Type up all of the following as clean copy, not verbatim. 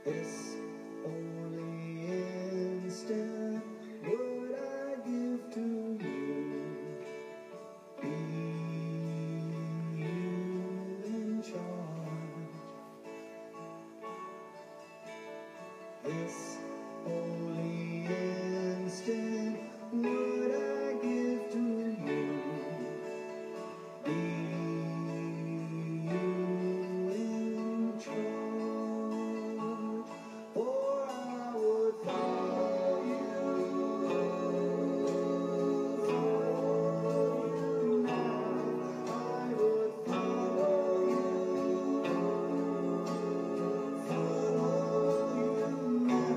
This only instant would I give to you. Be you in charge. This only instant would I give to you. Be you in charge. For I would follow you now. I would follow you now.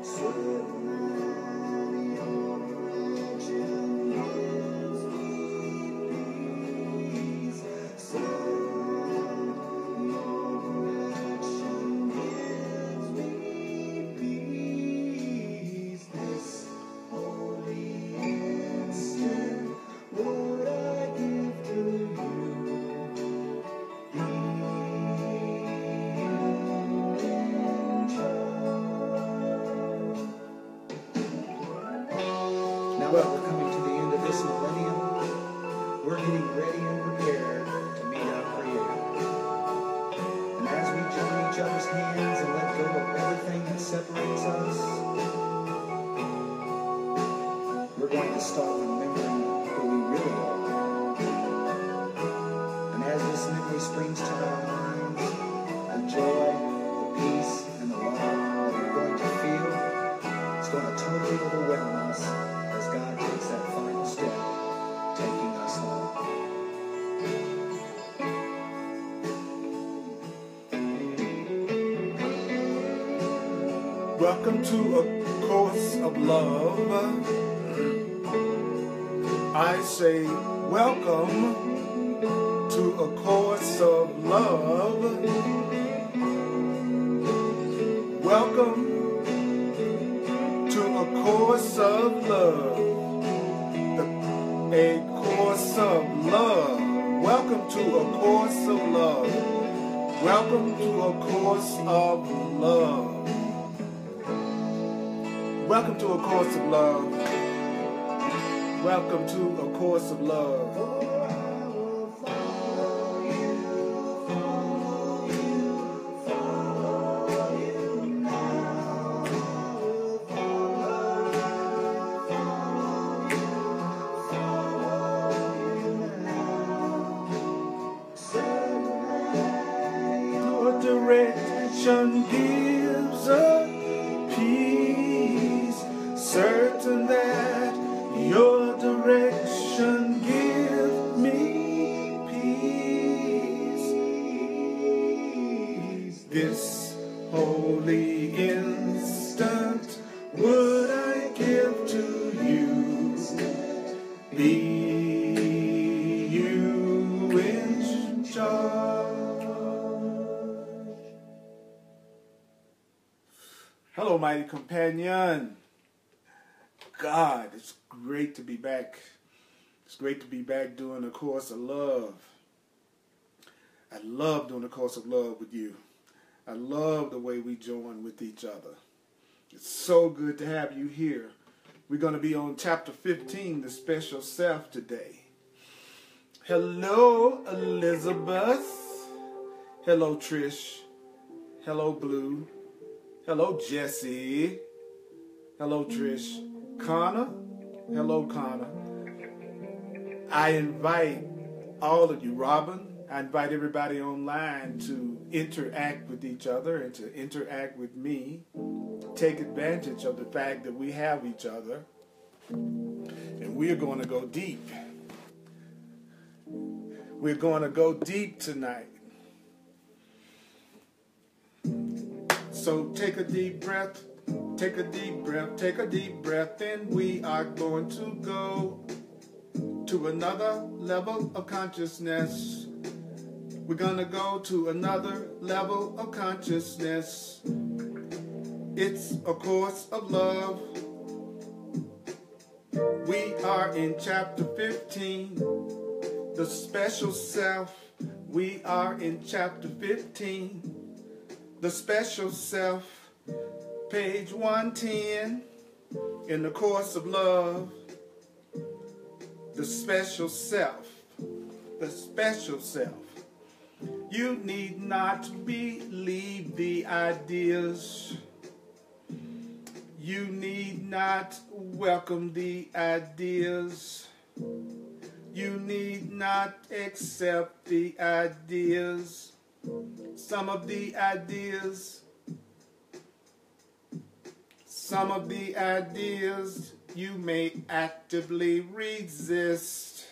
Certain that your direction gives me peace. Certain that your direction gives me peace. This holy instant would I give to you. Be in charge. Now that we're coming to the end of this millennium, we're getting ready and prepared to meet our Creator. And as we join each other's hands and let go of everything that separates us, we're going to start remembering who we really are. And as this memory springs to our minds, the joy, the peace, and the love that we're going to feel is going to totally overwhelm us as God takes that final step, taking us home. Welcome to A Course of Love. I say welcome to A Course of Love. Welcome to A Course of Love. A Course of Love. Welcome to A Course of Love. Welcome to A Course of Love. Welcome to A Course of Love. Welcome to A Course of Love. For I will follow you, follow you, follow you now. I will follow you now. Certain that Your direction gives us peace. Certain that your direction gives me peace. This holy instant would I give to you. Be you in charge. Hello, mighty companion. God, it's great to be back. It's great to be back doing A Course of Love. I love doing A Course of Love with you. I love the way we join with each other. It's so good to have you here. We're going to be on chapter 15, the special self, today. Hello, Elizabeth. Hello, Trish. Hello, Blue. Hello, Jesse. Hello, Trish. Connor. Hello, Connor. I invite all of you, Robin. I invite everybody online to interact with each other and to interact with me. Take advantage of the fact that we have each other. And we're going to go deep. We're going to go deep tonight. So take a deep breath. Take a deep breath, take a deep breath, and we are going to go to another level of consciousness. We're going to go to another level of consciousness. It's A Course of Love. We are in chapter 15, the special self. We are in chapter 15. The Special Self, page 110, in the course of love. The special self. The special self. You need not believe the ideas. You need not welcome the ideas. You need not accept the ideas. Some of the ideas you may actively resist.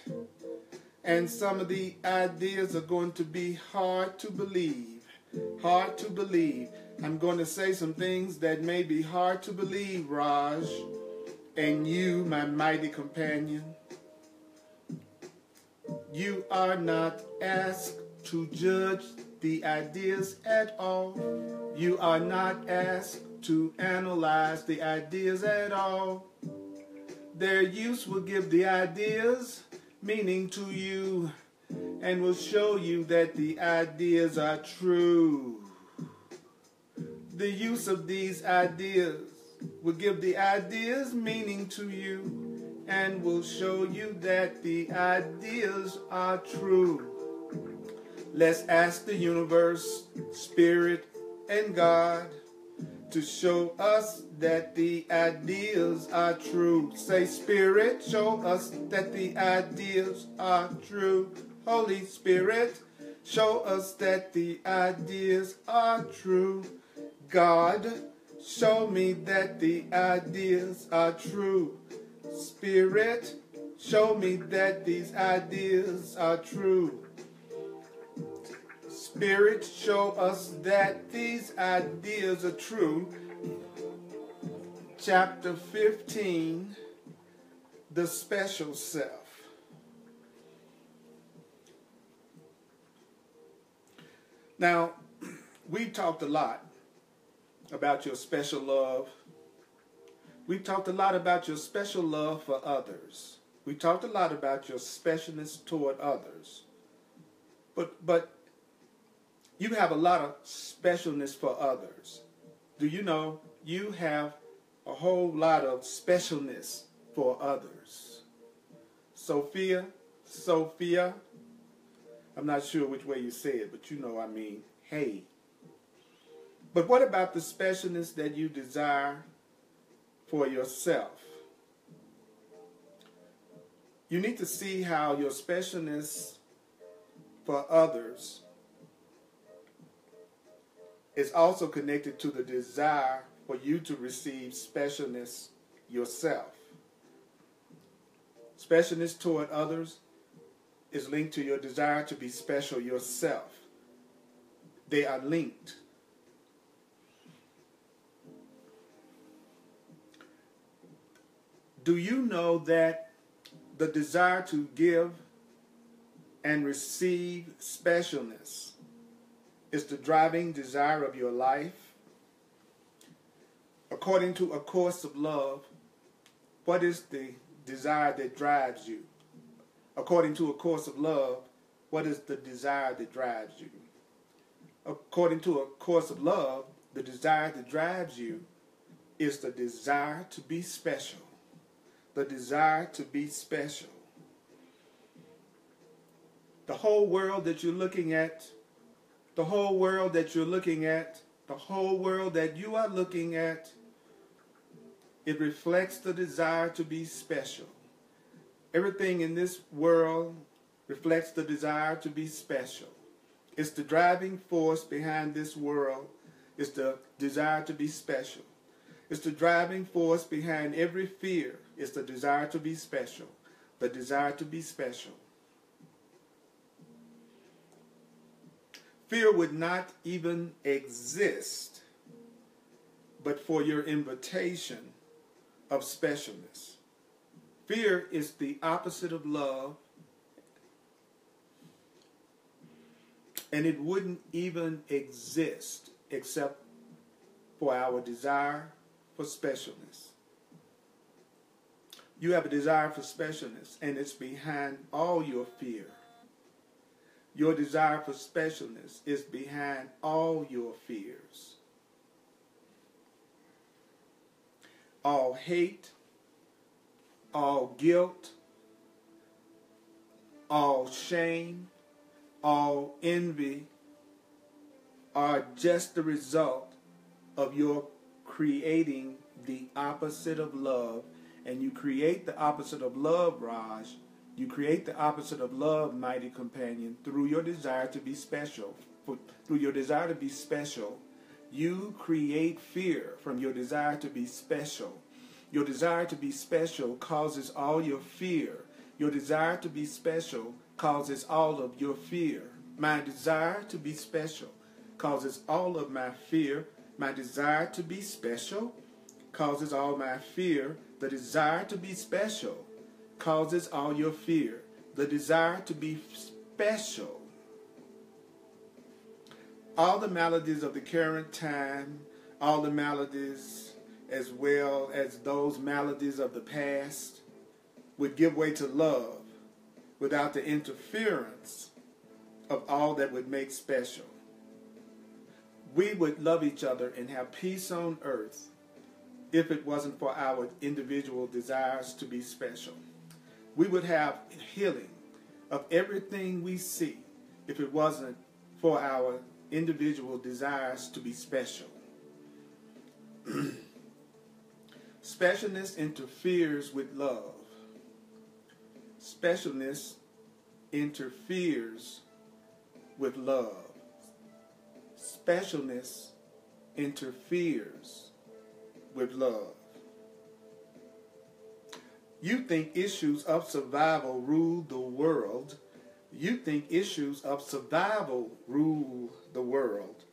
And some of the ideas are going to be hard to believe. Hard to believe. I'm going to say some things that may be hard to believe, Raj. And you, my mighty companion, you are not asked to judge the ideas at all. You are not asked to analyze the ideas at all. Their use will give the ideas meaning to you and will show you that the ideas are true. The use of these ideas will give the ideas meaning to you and will show you that the ideas are true. Let's ask the universe, Spirit, and God to show us that the ideas are true. Say, Spirit, show us that the ideas are true. Holy Spirit, show us that the ideas are true. God, show me that the ideas are true. Spirit, show me that these ideas are true. Spirit, show us that these ideas are true. Chapter 15, The Special Self. Now, we've talked a lot about your special love. We've talked a lot about your special love for others. We talked a lot about your specialness toward others. But you have a lot of specialness for others. Do you know you have a whole lot of specialness for others? Sophia, I'm not sure which way you say it, but you know I mean, hey. But what about the specialness that you desire for yourself? You need to see how your specialness for others is also connected to the desire for you to receive specialness yourself. Specialness toward others is linked to your desire to be special yourself. They are linked. Do you know that the desire to give and receive specialness is the driving desire of your life? According to A Course of Love, what is the desire that drives you? According to A Course of Love, what is the desire that drives you? According to A Course of Love, the desire that drives you is the desire to be special. The desire to be special. The whole world that you're looking at, the whole world that you're looking at, the whole world that you are looking at, it reflects the desire to be special. Everything in this world reflects the desire to be special. It's the driving force behind this world. It's the desire to be special. It's the driving force behind every fear. It's the desire to be special. The desire to be special. Fear would not even exist but for your invitation of specialness. Fear is the opposite of love, and it wouldn't even exist except for our desire for specialness. You have a desire for specialness, and it's behind all your fear. Your desire for specialness is behind all your fears. All hate, all guilt, all shame, all envy are just the result of your creating the opposite of love. And you create the opposite of love, Raj. You create the opposite of love, mighty companion, through your desire to be special. Through your desire to be special, you create fear from your desire to be special. Your desire to be special causes all your fear. Your desire to be special causes all of your fear. My desire to be special causes all of my fear. My desire to be special causes all my fear. The desire to be special causes all your fear. The desire to be special. All the maladies of the current time, all the maladies as well as those maladies of the past would give way to love without the interference of all that would make special. We would love each other and have peace on earth if it wasn't for our individual desires to be special. We would have healing of everything we see if it wasn't for our individual desires to be special. Specialness interferes with love. Specialness interferes with love. Specialness interferes with love. You think issues of survival rule the world. You think issues of survival rule the world.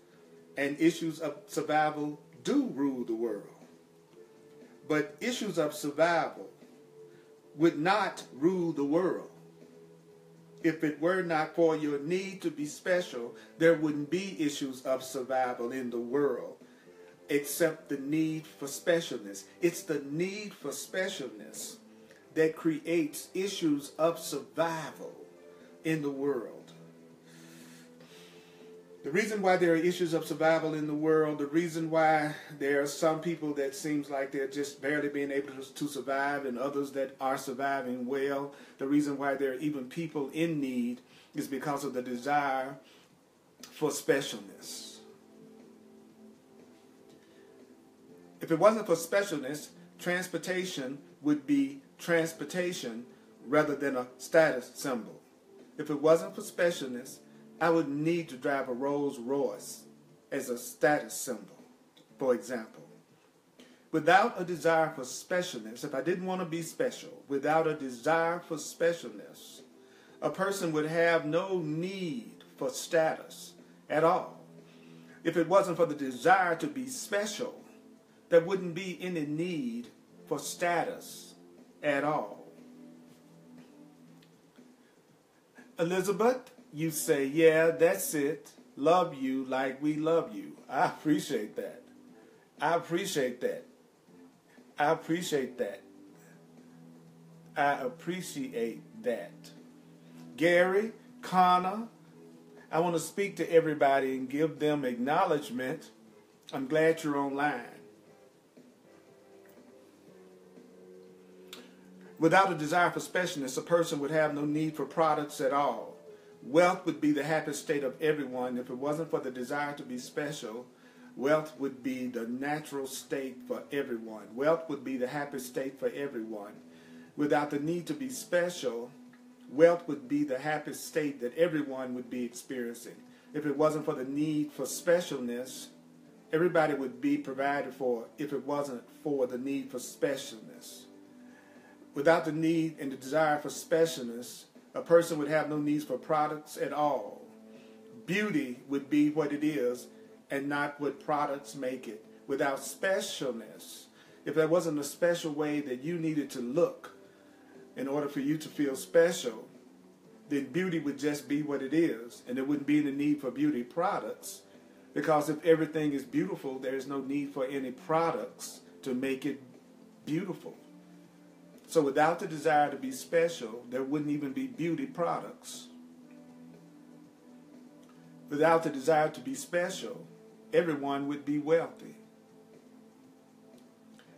And issues of survival do rule the world. But issues of survival would not rule the world. If it were not for your need to be special, there wouldn't be issues of survival in the world, except the need for specialness. It's the need for specialness that creates issues of survival in the world. The reason why there are issues of survival in the world, the reason why there are some people that seems like they're just barely being able to survive and others that are surviving well, the reason why there are even people in need is because of the desire for specialness. If it wasn't for specialness, transportation would be transportation rather than a status symbol. If it wasn't for specialness, I would need to drive a Rolls Royce as a status symbol, for example. Without a desire for specialness, if I didn't want to be special, without a desire for specialness, a person would have no need for status at all. If it wasn't for the desire to be special, there wouldn't be any need for status at all. Elizabeth, you say, yeah, that's it. Love you like we love you. I appreciate that. I appreciate that. I appreciate that. I appreciate that. Gary, Connor, I want to speak to everybody and give them acknowledgement. I'm glad you're online. Without a desire for specialness, a person would have no need for products at all. Wealth would be the happiest state of everyone. If it wasn't for the desire to be special, wealth would be the natural state for everyone. Wealth would be the happiest state for everyone. Without the need to be special, wealth would be the happiest state that everyone would be experiencing. If it wasn't for the need for specialness, everybody would be provided for if it wasn't for the need for specialness. Without the need and the desire for specialness, a person would have no needs for products at all. Beauty would be what it is and not what products make it. Without specialness, if there wasn't a special way that you needed to look in order for you to feel special, then beauty would just be what it is, and there wouldn't be any need for beauty products, because if everything is beautiful, there is no need for any products to make it beautiful. So without the desire to be special, there wouldn't even be beauty products. Without the desire to be special, everyone would be wealthy.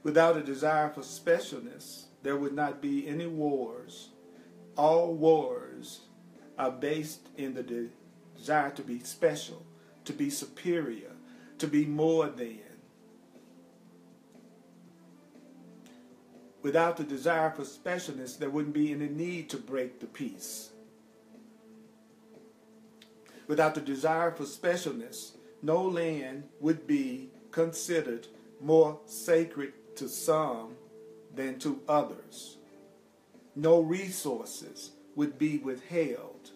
Without a desire for specialness, there would not be any wars. All wars are based in the desire to be special, to be superior, to be more than. Without the desire for specialness, there wouldn't be any need to break the peace. Without the desire for specialness, no land would be considered more sacred to some than to others. No resources would be withheld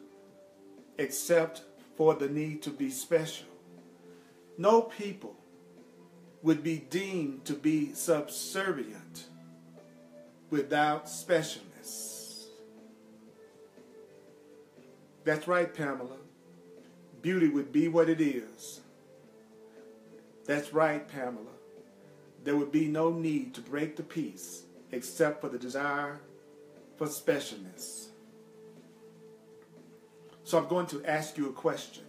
except for the need to be special. No people would be deemed to be subservient without specialness. That's right, Pamela. Beauty would be what it is. That's right, Pamela. There would be no need to break the peace except for the desire for specialness. So I'm going to ask you a question.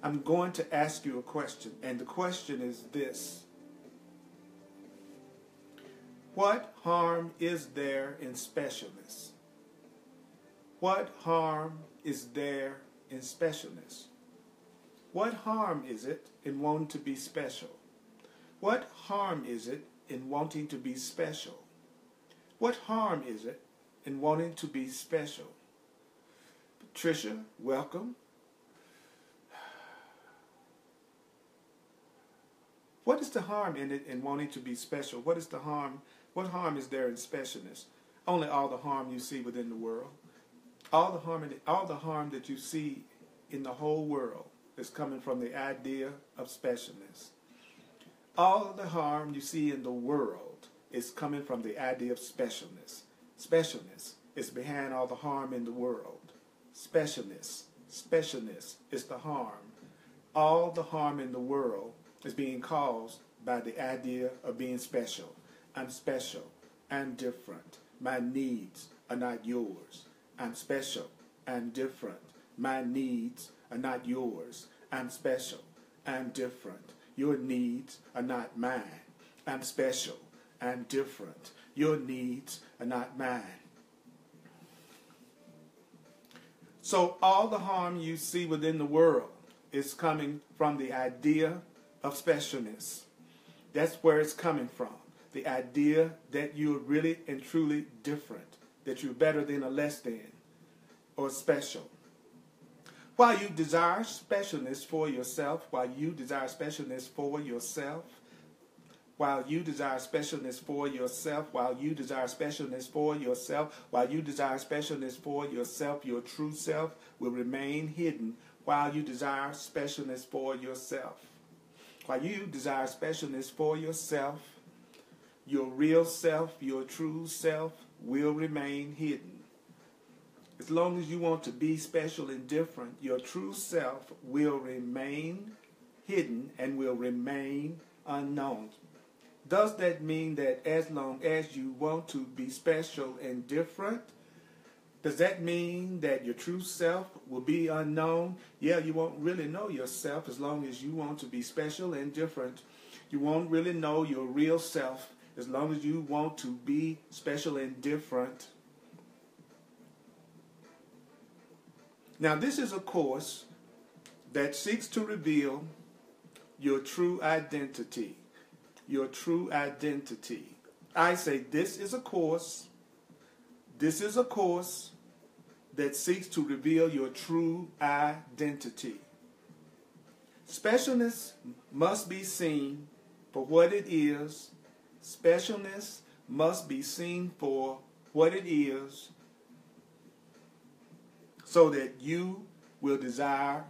I'm going to ask you a question, and the question is this. What harm is there in specialness? What harm is there in specialness? What harm is it in wanting to be special? What harm is it in wanting to be special? What harm is it in wanting to be special? Patricia, welcome. What is the harm in it in wanting to be special? What is the harm? What harm is there in specialness? Only all the harm you see within the world. All the harm that you see in the whole world is coming from the idea of specialness. All the harm you see in the world is coming from the idea of specialness. Specialness is behind all the harm in the world. Specialness is the harm. All the harm in the world is being caused by the idea of being special. I'm special. I'm different. My needs are not yours. I'm special. I'm different. My needs are not yours. I'm special. I'm different. Your needs are not mine. I'm special. I'm different. Your needs are not mine. So all the harm you see within the world is coming from the idea of specialness. That's where it's coming from. The idea that you're really and truly different, that you're better than or less than, or special. While you desire specialness for yourself, while you desire specialness for yourself, while you desire specialness for yourself, while you desire specialness for yourself, while you desire specialness for yourself, your true self will remain hidden while you desire specialness for yourself. While you desire specialness for yourself, your real self, your true self will remain hidden. As long as you want to be special and different, your true self will remain hidden and will remain unknown. Does that mean that as long as you want to be special and different, does that mean that your true self will be unknown? Yeah, you won't really know yourself as long as you want to be special and different. You won't really know your real self as long as you want to be special and different. Now, this is a course that seeks to reveal your true identity. Your true identity. I say this is a course that seeks to reveal your true identity. Specialness must be seen for what it is. Specialness must be seen for what it is, so that you will desire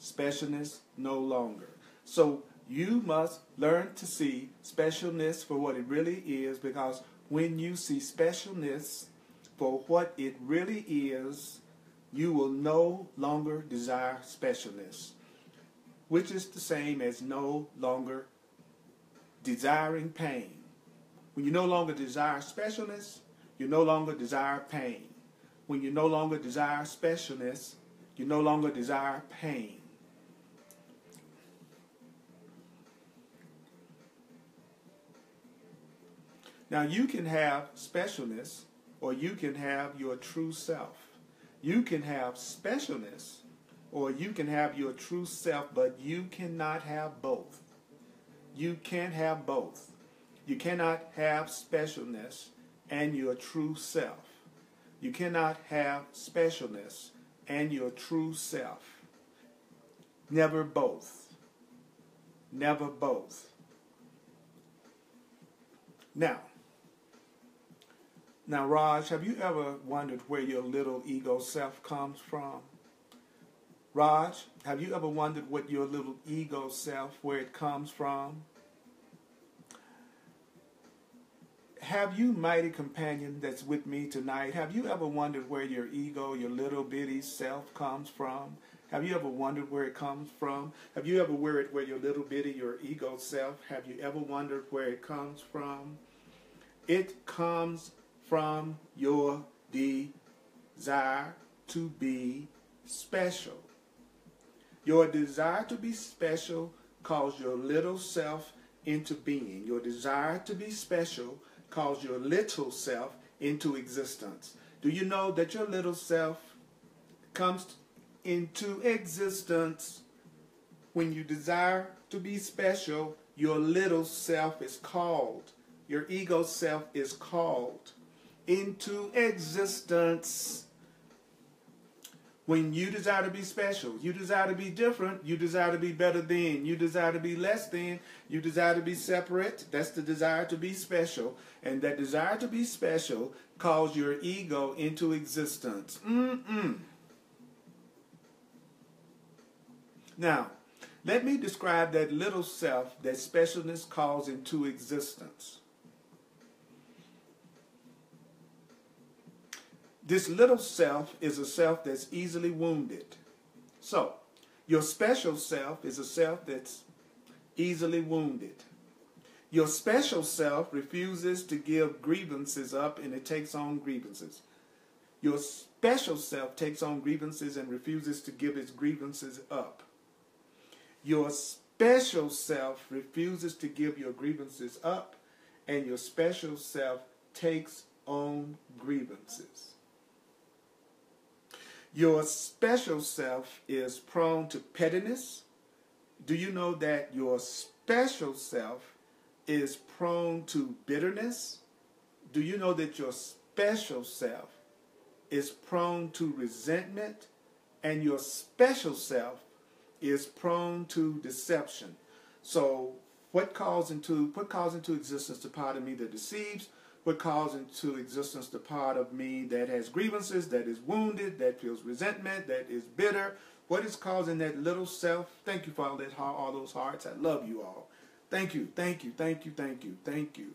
specialness no longer. So you must learn to see specialness for what it really is, because when you see specialness for what it really is, you will no longer desire specialness, which is the same as no longer desiring pain. When you no longer desire specialness, you no longer desire pain. When you no longer desire specialness, you no longer desire pain. Now, you can have specialness, or you can have your true self. You can have specialness, or you can have your true self, but you cannot have both. You can't have both. You cannot have specialness and your true self. You cannot have specialness and your true self. Never both. Never both. Now, Raj, have you ever wondered where your little ego self comes from? Raj, have you ever wondered what your little ego self, where it comes from? Have you, mighty companion that's with me tonight, have you ever wondered where your ego, your little bitty self comes from? Have you ever wondered where it comes from? Have you ever worried where your little bitty, your ego self, have you ever wondered where it comes from? It comes from your desire to be special. Your desire to be special calls your little self into being. Your desire to be special calls your little self into existence. Do you know that your little self comes into existence when you desire to be special? Your little self is called, your ego self is called into existence. When you desire to be special, you desire to be different, you desire to be better than, you desire to be less than, you desire to be separate. That's the desire to be special. And that desire to be special calls your ego into existence. Now, let me describe that little self that specialness calls into existence. This little self is a self that's easily wounded. So, your special self is a self that's easily wounded. Your special self refuses to give grievances up, and it takes on grievances. Your special self takes on grievances and refuses to give its grievances up. Your special self refuses to give your grievances up, and your special self takes on grievances. Your special self is prone to pettiness. Do you know that your special self is prone to bitterness? Do you know that your special self is prone to resentment? And your special self is prone to deception. So what calls into existence the part of me that deceives? What calls into existence the part of me that has grievances, that is wounded, that feels resentment, that is bitter? What is causing that little self? Thank you for all those hearts. I love you all. Thank you, thank you, thank you, thank you, thank you.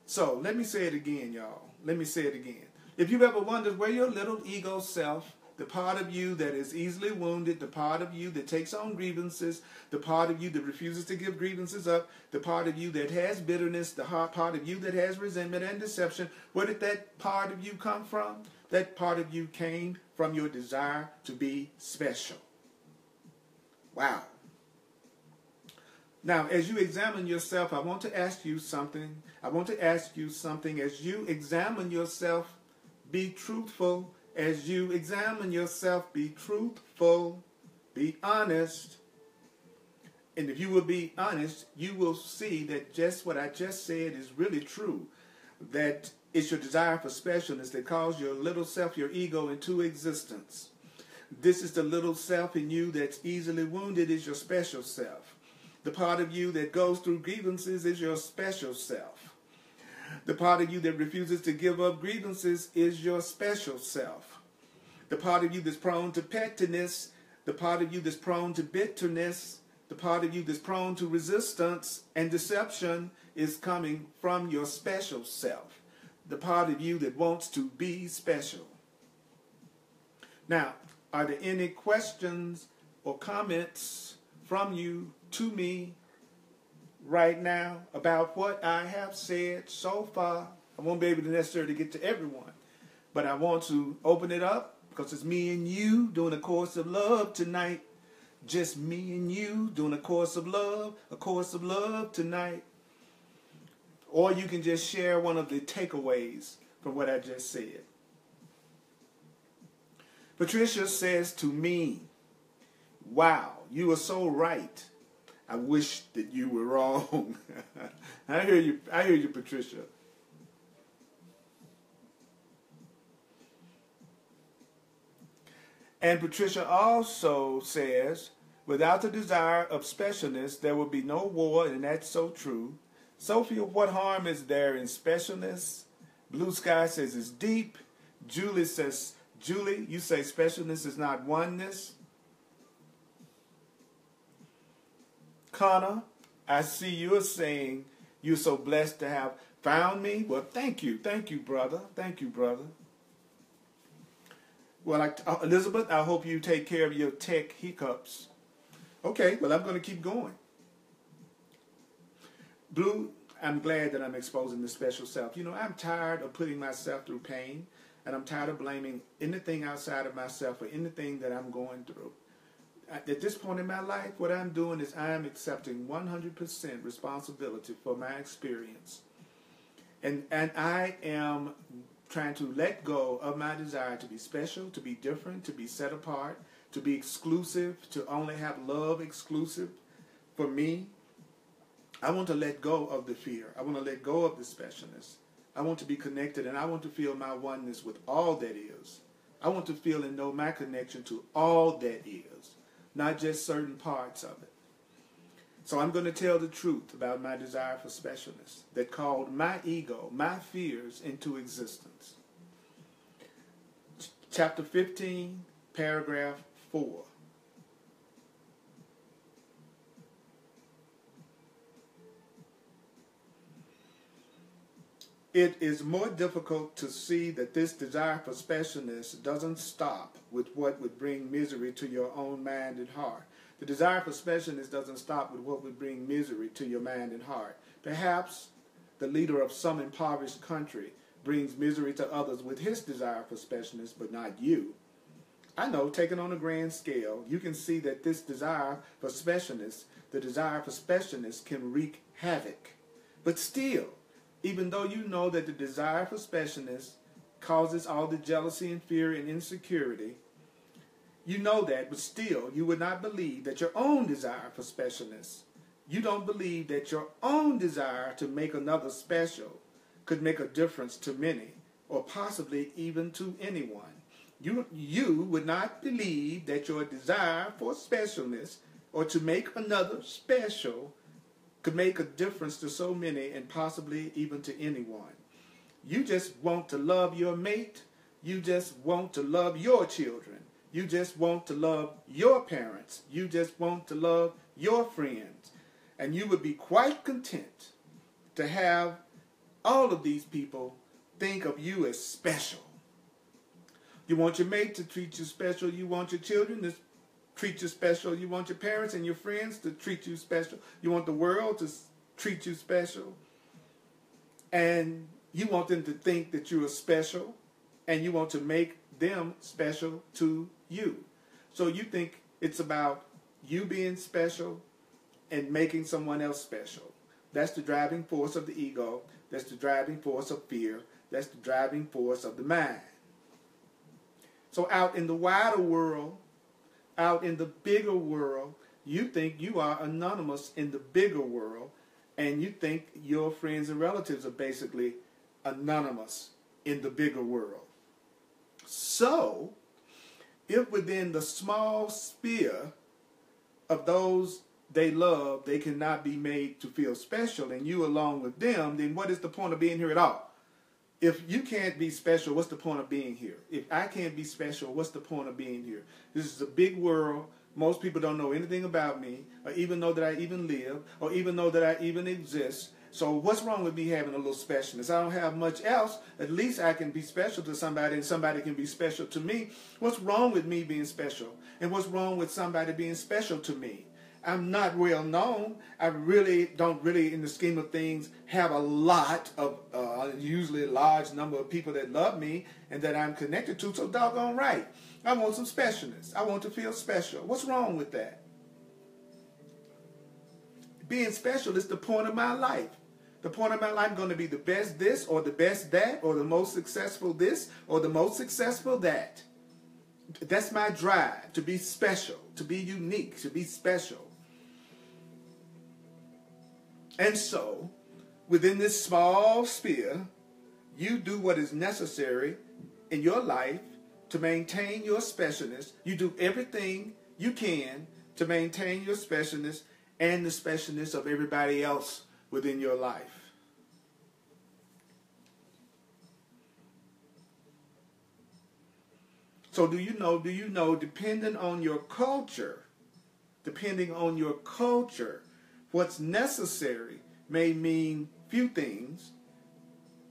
So let me say it again, y'all. Let me say it again. If you've ever wondered where your little ego self, the part of you that is easily wounded, the part of you that takes on grievances, the part of you that refuses to give grievances up, the part of you that has bitterness, the part of you that has resentment and deception, where did that part of you come from? That part of you came from your desire to be special. Wow. Now, as you examine yourself, I want to ask you something. As you examine yourself, be truthful. As you examine yourself, be truthful, be honest. And if you will be honest, you will see that just what I just said is really true. That it's your desire for specialness that calls your little self, your ego, into existence. This is the little self in you that's easily wounded, is your special self. The part of you that goes through grievances is your special self. The part of you that refuses to give up grievances is your special self. The part of you that's prone to pettiness, the part of you that's prone to bitterness, the part of you that's prone to resistance and deception is coming from your special self. The part of you that wants to be special. Now, are there any questions or comments from you to me right now about what I have said so far? I won't be able to necessarily get to everyone, but I want to open it up because it's me and you doing a course of love tonight. Just me and you doing a course of love tonight. or you can just share one of the takeaways from what I just said. Patricia says to me, wow, you are so right. I wish that you were wrong. I hear you, Patricia. And Patricia also says, without the desire of specialness, there will be no war, and that's so true. Sophia, what harm is there in specialness? Blue Sky says it's deep. Julie says, Julie, you say specialness is not oneness. Connor, I see you're saying you're so blessed to have found me. Well, thank you, brother. Thank you, brother. Well, Elizabeth, I hope you take care of your tech hiccups. Okay, well, I'm going to keep going. Blue, I'm glad that I'm exposing the special self. You know, I'm tired of putting myself through pain, and I'm tired of blaming anything outside of myself for anything that I'm going through. At this point in my life, what I'm doing is I'm accepting 100% responsibility for my experience. And I am trying to let go of my desire to be special, to be different, to be set apart, to be exclusive, to only have love exclusive for me. I want to let go of the fear. I want to let go of the specialness. I want to be connected, and I want to feel my oneness with all that is. I want to feel and know my connection to all that is, not just certain parts of it. So I'm going to tell the truth about my desire for specialness that called my ego, my fears, into existence. Chapter 15, paragraph 4. It is more difficult to see that this desire for specialness doesn't stop with what would bring misery to your own mind and heart. The desire for specialness doesn't stop with what would bring misery to your mind and heart. Perhaps the leader of some impoverished country brings misery to others with his desire for specialness, but not you. I know, taken on a grand scale, you can see that this desire for specialness, the desire for specialness, can wreak havoc. But still, even though you know that the desire for specialness causes all the jealousy and fear and insecurity, you know that, but still, you would not believe that your own desire for specialness, you don't believe that your own desire to make another special could make a difference to many, or possibly even to anyone. You would not believe that your desire for specialness, or to make another special, could make a difference to so many and possibly even to anyone. You just want to love your mate. You just want to love your children. You just want to love your parents. You just want to love your friends. And you would be quite content to have all of these people think of you as special. You want your mate to treat you special. You want your children to treat you special. You want your parents and your friends to treat you special. You want the world to treat you special. And you want them to think that you are special. And you want to make them special to you. So you think it's about you being special and making someone else special. That's the driving force of the ego. That's the driving force of fear. That's the driving force of the mind. So out in the wider world, out in the bigger world, you think you are anonymous in the bigger world, and you think your friends and relatives are basically anonymous in the bigger world. So, if within the small sphere of those they love, they cannot be made to feel special, and you along with them, then what is the point of being here at all? If you can't be special, what's the point of being here? If I can't be special, what's the point of being here? This is a big world. Most people don't know anything about me, or even know that I even live, or even know that I even exist. So what's wrong with me having a little specialness? I don't have much else. At least I can be special to somebody, and somebody can be special to me. What's wrong with me being special? And what's wrong with somebody being special to me? I'm not well known. I really don't in the scheme of things, have a lot of, usually a large number of people that love me and that I'm connected to. So doggone right. I want some specialness. I want to feel special. What's wrong with that? Being special is the point of my life. the point of my life, I'm going to be the best this or the best that or the most successful this or the most successful that. That's my drive, to be special, to be unique, to be special. And so, within this small sphere, you do what is necessary in your life to maintain your specialness. You do everything you can to maintain your specialness and the specialness of everybody else within your life. So do you know, depending on your culture, what's necessary may mean few things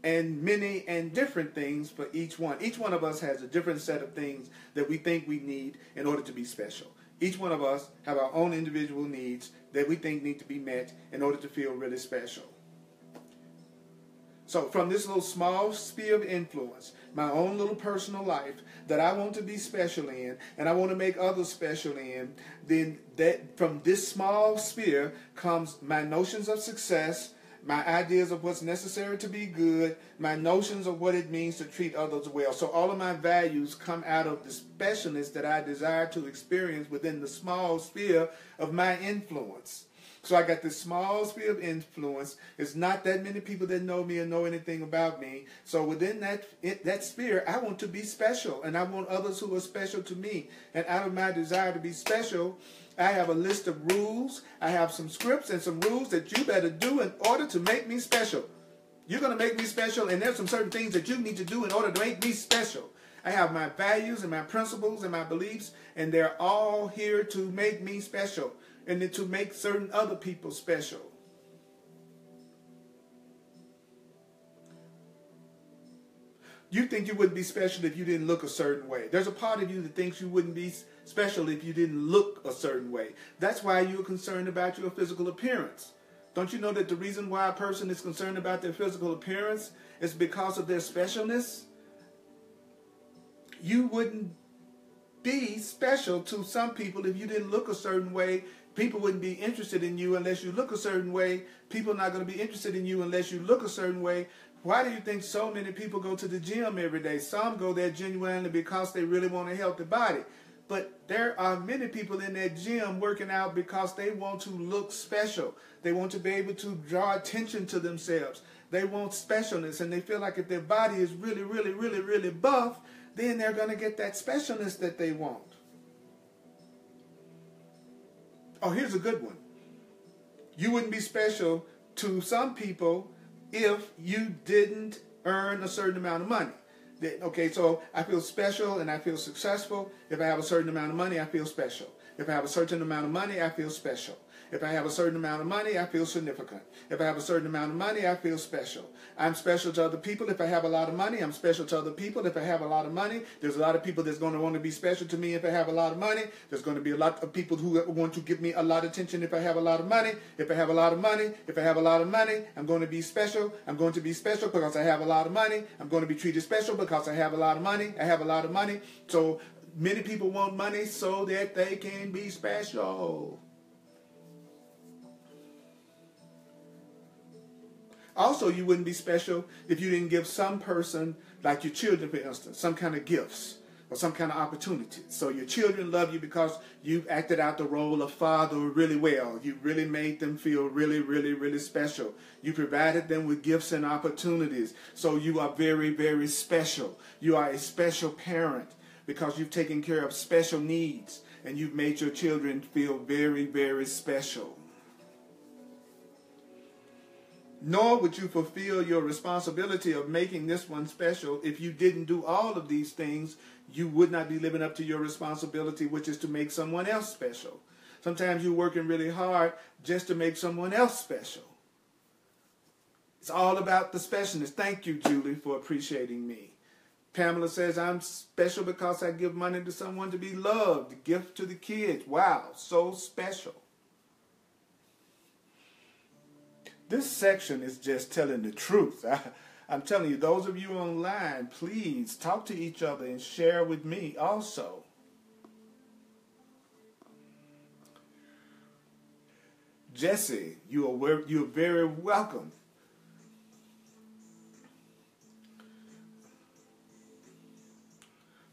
and many and different things for each one. Each one of us has a different set of things that we think we need in order to be special. Each one of us have our own individual needs that we think need to be met in order to feel really special. So from this little small sphere of influence, my own little personal life that I want to be special in and I want to make others special in, then that from this small sphere comes my notions of success, my ideas of what's necessary to be good, my notions of what it means to treat others well. So all of my values come out of the specialness that I desire to experience within the small sphere of my influence. So I got this small sphere of influence. It's not that many people that know me or know anything about me. So within that sphere, I want to be special, and I want others who are special to me. And out of my desire to be special, I have a list of rules. I have some scripts and some rules that you better do in order to make me special. You're going to make me special, and there's some certain things that you need to do in order to make me special. I have my values and my principles and my beliefs, and they're all here to make me special and then to make certain other people special. You think you wouldn't be special if you didn't look a certain way. There's a part of you that thinks you wouldn't be special if you didn't look a certain way. That's why you're concerned about your physical appearance. Don't you know that the reason why a person is concerned about their physical appearance is because of their specialness? You wouldn't be special to some people if you didn't look a certain way. People wouldn't be interested in you unless you look a certain way. People are not going to be interested in you unless you look a certain way. Why do you think so many people go to the gym every day? Some go there genuinely because they really want a healthy body. But there are many people in that gym working out because they want to look special. They want to be able to draw attention to themselves. They want specialness, and they feel like if their body is really, really, really, really buff, then they're going to get that specialness that they want. Oh, here's a good one. You wouldn't be special to some people if you didn't earn a certain amount of money. Okay, so I feel special and I feel successful. If I have a certain amount of money, I feel special. If I have a certain amount of money, I feel special. If I have a certain amount of money, I feel significant. If I have a certain amount of money, I feel special. I'm special to other people. If I have a lot of money, I'm special to other people. If I have a lot of money, there's a lot of people that's going to want to be special to me if I have a lot of money. There's going to be a lot of people who want to give me a lot of attention if I have a lot of money. If I have a lot of money, I'm going to be special. I'm going to be special because I have a lot of money. I'm going to be treated special because I have a lot of money. I have a lot of money. So many people want money so that they can be special. Also, you wouldn't be special if you didn't give some person, like your children, for instance, some kind of gifts or some kind of opportunities. So your children love you because you've acted out the role of father really well. You really made them feel really, really, really special. You provided them with gifts and opportunities. So you are very, very special. You are a special parent because you've taken care of special needs and you've made your children feel very, very special. Nor would you fulfill your responsibility of making this one special if you didn't do all of these things. You would not be living up to your responsibility, which is to make someone else special. Sometimes you're working really hard just to make someone else special. It's all about the specialness. Thank you, Julie, for appreciating me. Pamela says, I'm special because I give money to someone to be loved. A gift to the kids. Wow, so special. This section is just telling the truth. I'm telling you, those of you online, please talk to each other and share with me also. Jesse, you're very welcome.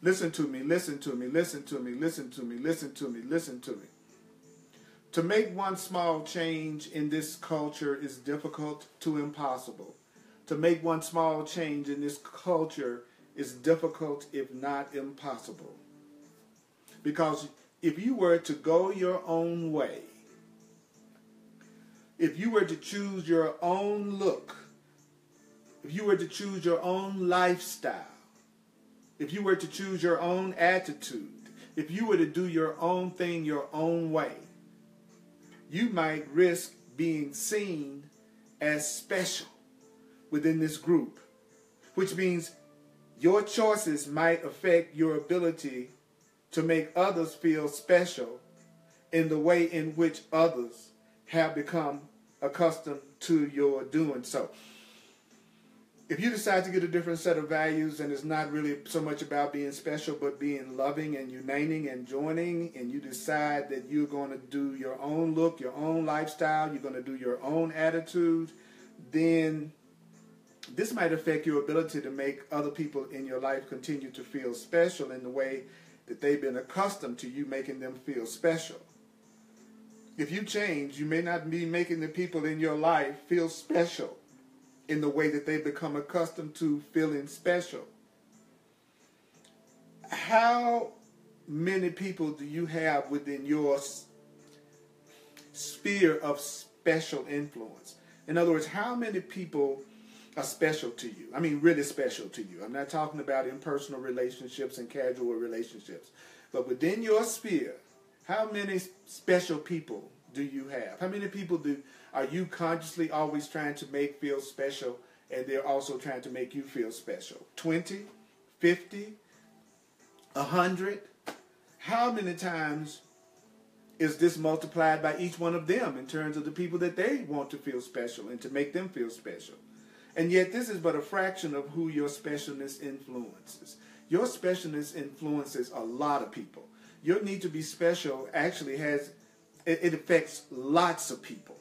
Listen to me, listen to me, listen to me, listen to me, listen to me, listen to me. To make one small change in this culture is difficult to impossible. To make one small change in this culture is difficult, if not impossible. Because if you were to go your own way, if you were to choose your own look, if you were to choose your own lifestyle, if you were to choose your own attitude, if you were to do your own thing your own way, you might risk being seen as special within this group, which means your choices might affect your ability to make others feel special in the way in which others have become accustomed to your doing so. If you decide to get a different set of values, and it's not really so much about being special, but being loving and uniting and joining, and you decide that you're going to do your own look, your own lifestyle, you're going to do your own attitude, then this might affect your ability to make other people in your life continue to feel special in the way that they've been accustomed to you making them feel special. If you change, you may not be making the people in your life feel special in the way that they become accustomed to feeling special. How many people do you have within your sphere of special influence? In other words, how many people are special to you? I mean, really special to you. I'm not talking about impersonal relationships and casual relationships. But within your sphere, how many special people do you have? How many people are you consciously always trying to make feel special, and they're also trying to make you feel special? 20, 50, 100? How many times is this multiplied by each one of them in terms of the people that they want to feel special and to make them feel special? And yet this is but a fraction of who your specialness influences. Your specialness influences a lot of people. Your need to be special actually it affects lots of people.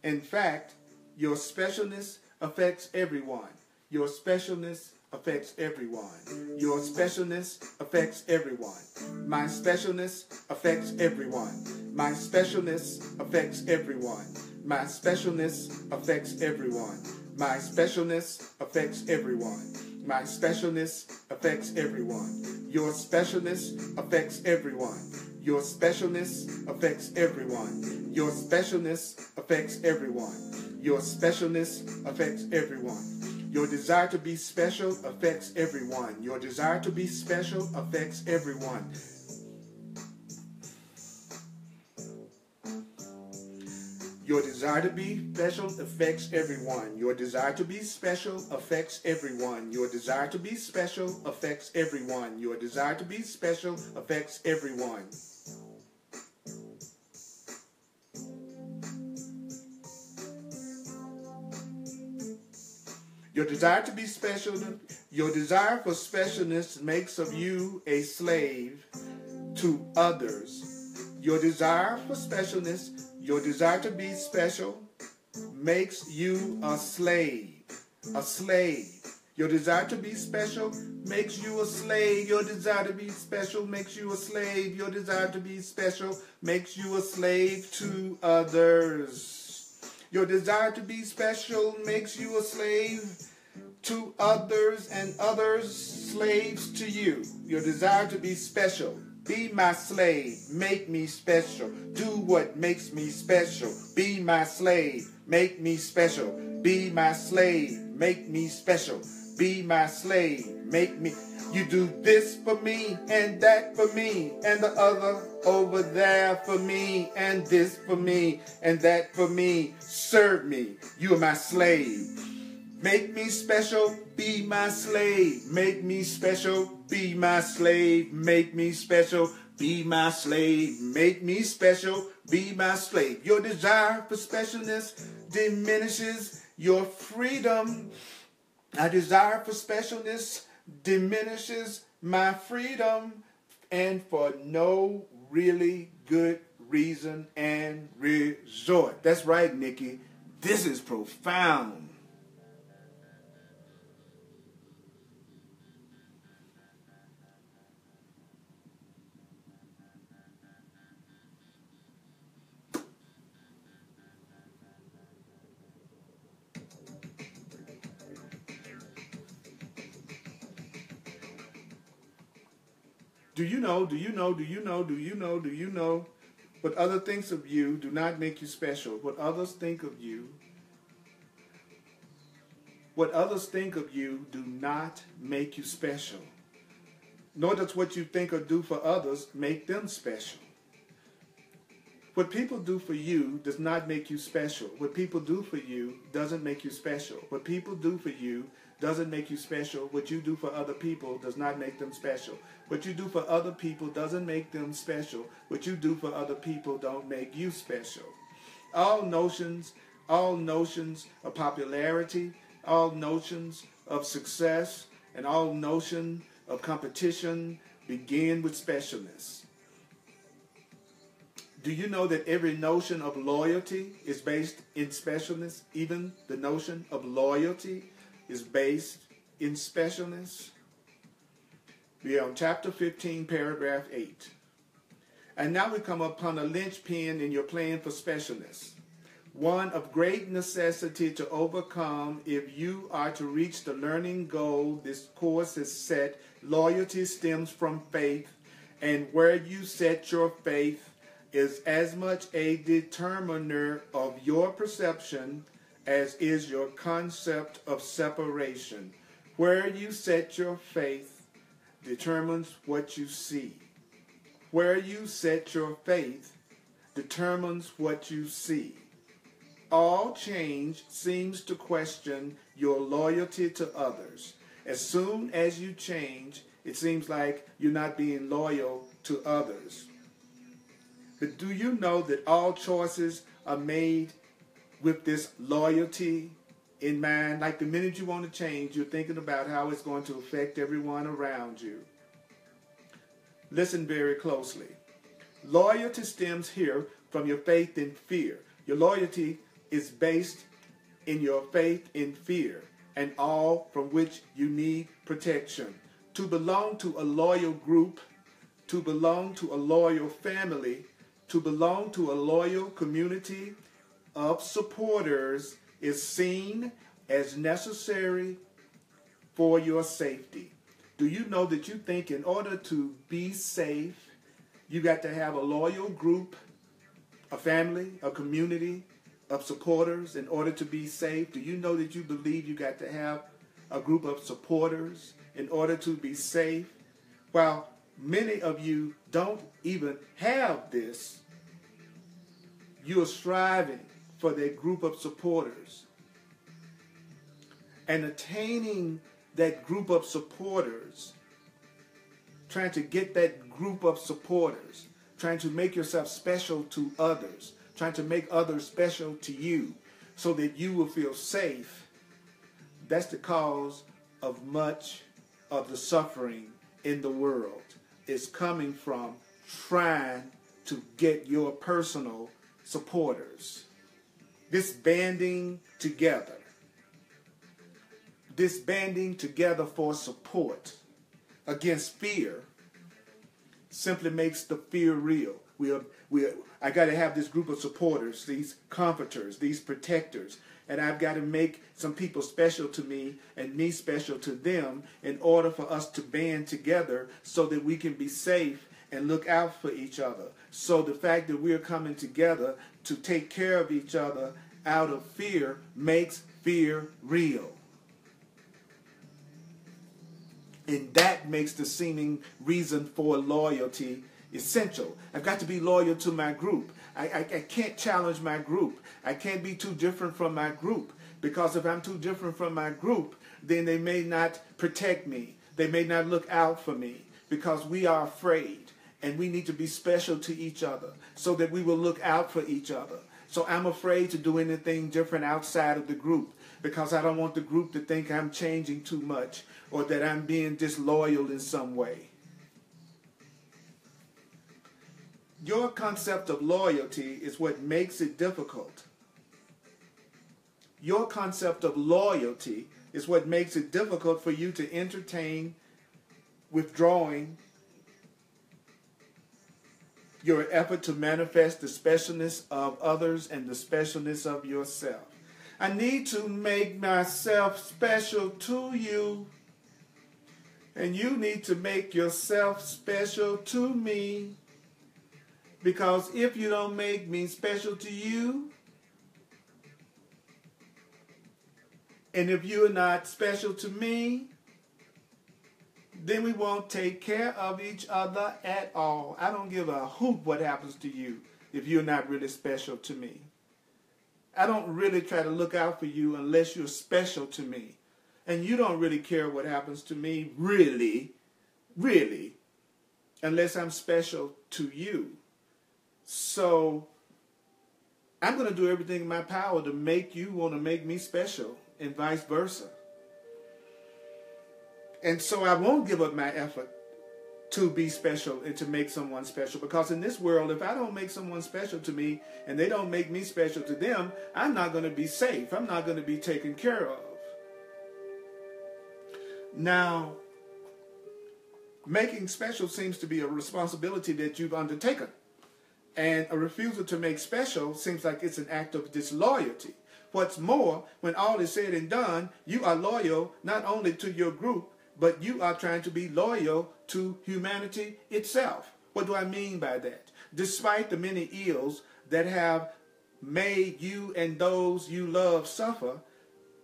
In fact, your specialness affects everyone. Your specialness affects everyone. Your specialness affects everyone. My specialness affects everyone. My specialness affects everyone. My specialness affects everyone. My specialness affects everyone. My specialness affects everyone. Your specialness affects everyone. Your specialness affects everyone. Your specialness affects everyone. Your specialness affects everyone. Your desire to be special affects everyone. Your desire to be special affects everyone. Your desire to be special affects everyone. Your desire to be special affects everyone. Your desire to be special affects everyone. Your desire to be special affects everyone. Your desire to be special, your desire for specialness makes of you a slave to others. Your desire for specialness, your desire to be special, makes you a slave. A slave. Your desire to be special makes you a slave. Your desire to be special makes you a slave. Your desire to be special makes you a slave to others. Your desire to be special makes you a slave to others, and others slaves to you. Your desire to be special. Be my slave. Make me special. Do what makes me special. Be my slave. Make me special. Be my slave. Make me special. Be my slave. Make me. You do this for me, and that for me, and the other over there for me, and this for me, and that for me. Serve me. You are my slave. Make me special. Be my slave. Make me special. Be my slave. Make me special. Be my slave. Make me special. Be my slave. Your desire for specialness diminishes your freedom. A desire for specialness diminishes my freedom, and for no really good reason and resort. That's right, Nikki. This is profound. Do you know what others think of you do not make you special? What others think of you do not make you special. Nor does what you think or do for others make them special. What people do for you does not make you special. What people do for you doesn't make you special. What people do for you doesn't make you special. What you do for other people does not make them special. What you do for other people doesn't make them special. What you do for other people don't make you special. All notions of popularity, all notions of success, and all notion of competition begin with specialness. Do you know that every notion of loyalty is based in specialness? Even the notion of loyalty is based in specialness. We are on chapter 15, paragraph 8. And now we come upon a linchpin in your plan for specialness. One of great necessity to overcome if you are to reach the learning goal this course has set. Loyalty stems from faith, and where you set your faith is as much a determiner of your perception as is your concept of separation. Where you set your faith determines what you see. Where you set your faith determines what you see. All change seems to question your loyalty to others. As soon as you change, it seems like you're not being loyal to others. But do you know that all choices are made with this loyalty in mind? Like the minute you want to change, you're thinking about how it's going to affect everyone around you. Listen very closely. Loyalty stems here from your faith in fear. Your loyalty is based in your faith in fear, and all from which you need protection. To belong to a loyal group, to belong to a loyal family, to belong to a loyal community of supporters is seen as necessary for your safety. Do you know that you think in order to be safe, you got to have a loyal group, a family, a community of supporters in order to be safe? Do you know that you believe you got to have a group of supporters in order to be safe? While many of you don't even have this, you are striving for that group of supporters. And attaining that group of supporters, trying to get that group of supporters, trying to make yourself special to others, trying to make others special to you so that you will feel safe, that's the cause of much of the suffering in the world. It's coming from trying to get your personal supporters. This banding together for support against fear simply makes the fear real. I got to have this group of supporters, these comforters, these protectors, and I've got to make some people special to me and me special to them in order for us to band together so that we can be safe and look out for each other. So the fact that we're coming together to take care of each other out of fear makes fear real. And that makes the seeming reason for loyalty essential. I've got to be loyal to my group. I can't challenge my group. I can't be too different from my group, because if I'm too different from my group, then they may not protect me. They may not look out for me, because we are afraid, and we need to be special to each other so that we will look out for each other. So I'm afraid to do anything different outside of the group, because I don't want the group to think I'm changing too much or that I'm being disloyal in some way. Your concept of loyalty is what makes it difficult. Your concept of loyalty is what makes it difficult for you to entertain withdrawing your effort to manifest the specialness of others and the specialness of yourself. I need to make myself special to you. And you need to make yourself special to me. Because if you don't make me special to you, and if you're not special to me, then we won't take care of each other at all. I don't give a hoot what happens to you if you're not really special to me. I don't really try to look out for you unless you're special to me. And you don't really care what happens to me, really, unless I'm special to you. So I'm going to do everything in my power to make you want to make me special, and vice versa. And so I won't give up my effort to be special and to make someone special. Because in this world, if I don't make someone special to me and they don't make me special to them, I'm not going to be safe. I'm not going to be taken care of. Now, making special seems to be a responsibility that you've undertaken. And a refusal to make special seems like it's an act of disloyalty. What's more, when all is said and done, you are loyal not only to your group, but you are trying to be loyal to humanity itself. What do I mean by that? Despite the many ills that have made you and those you love suffer,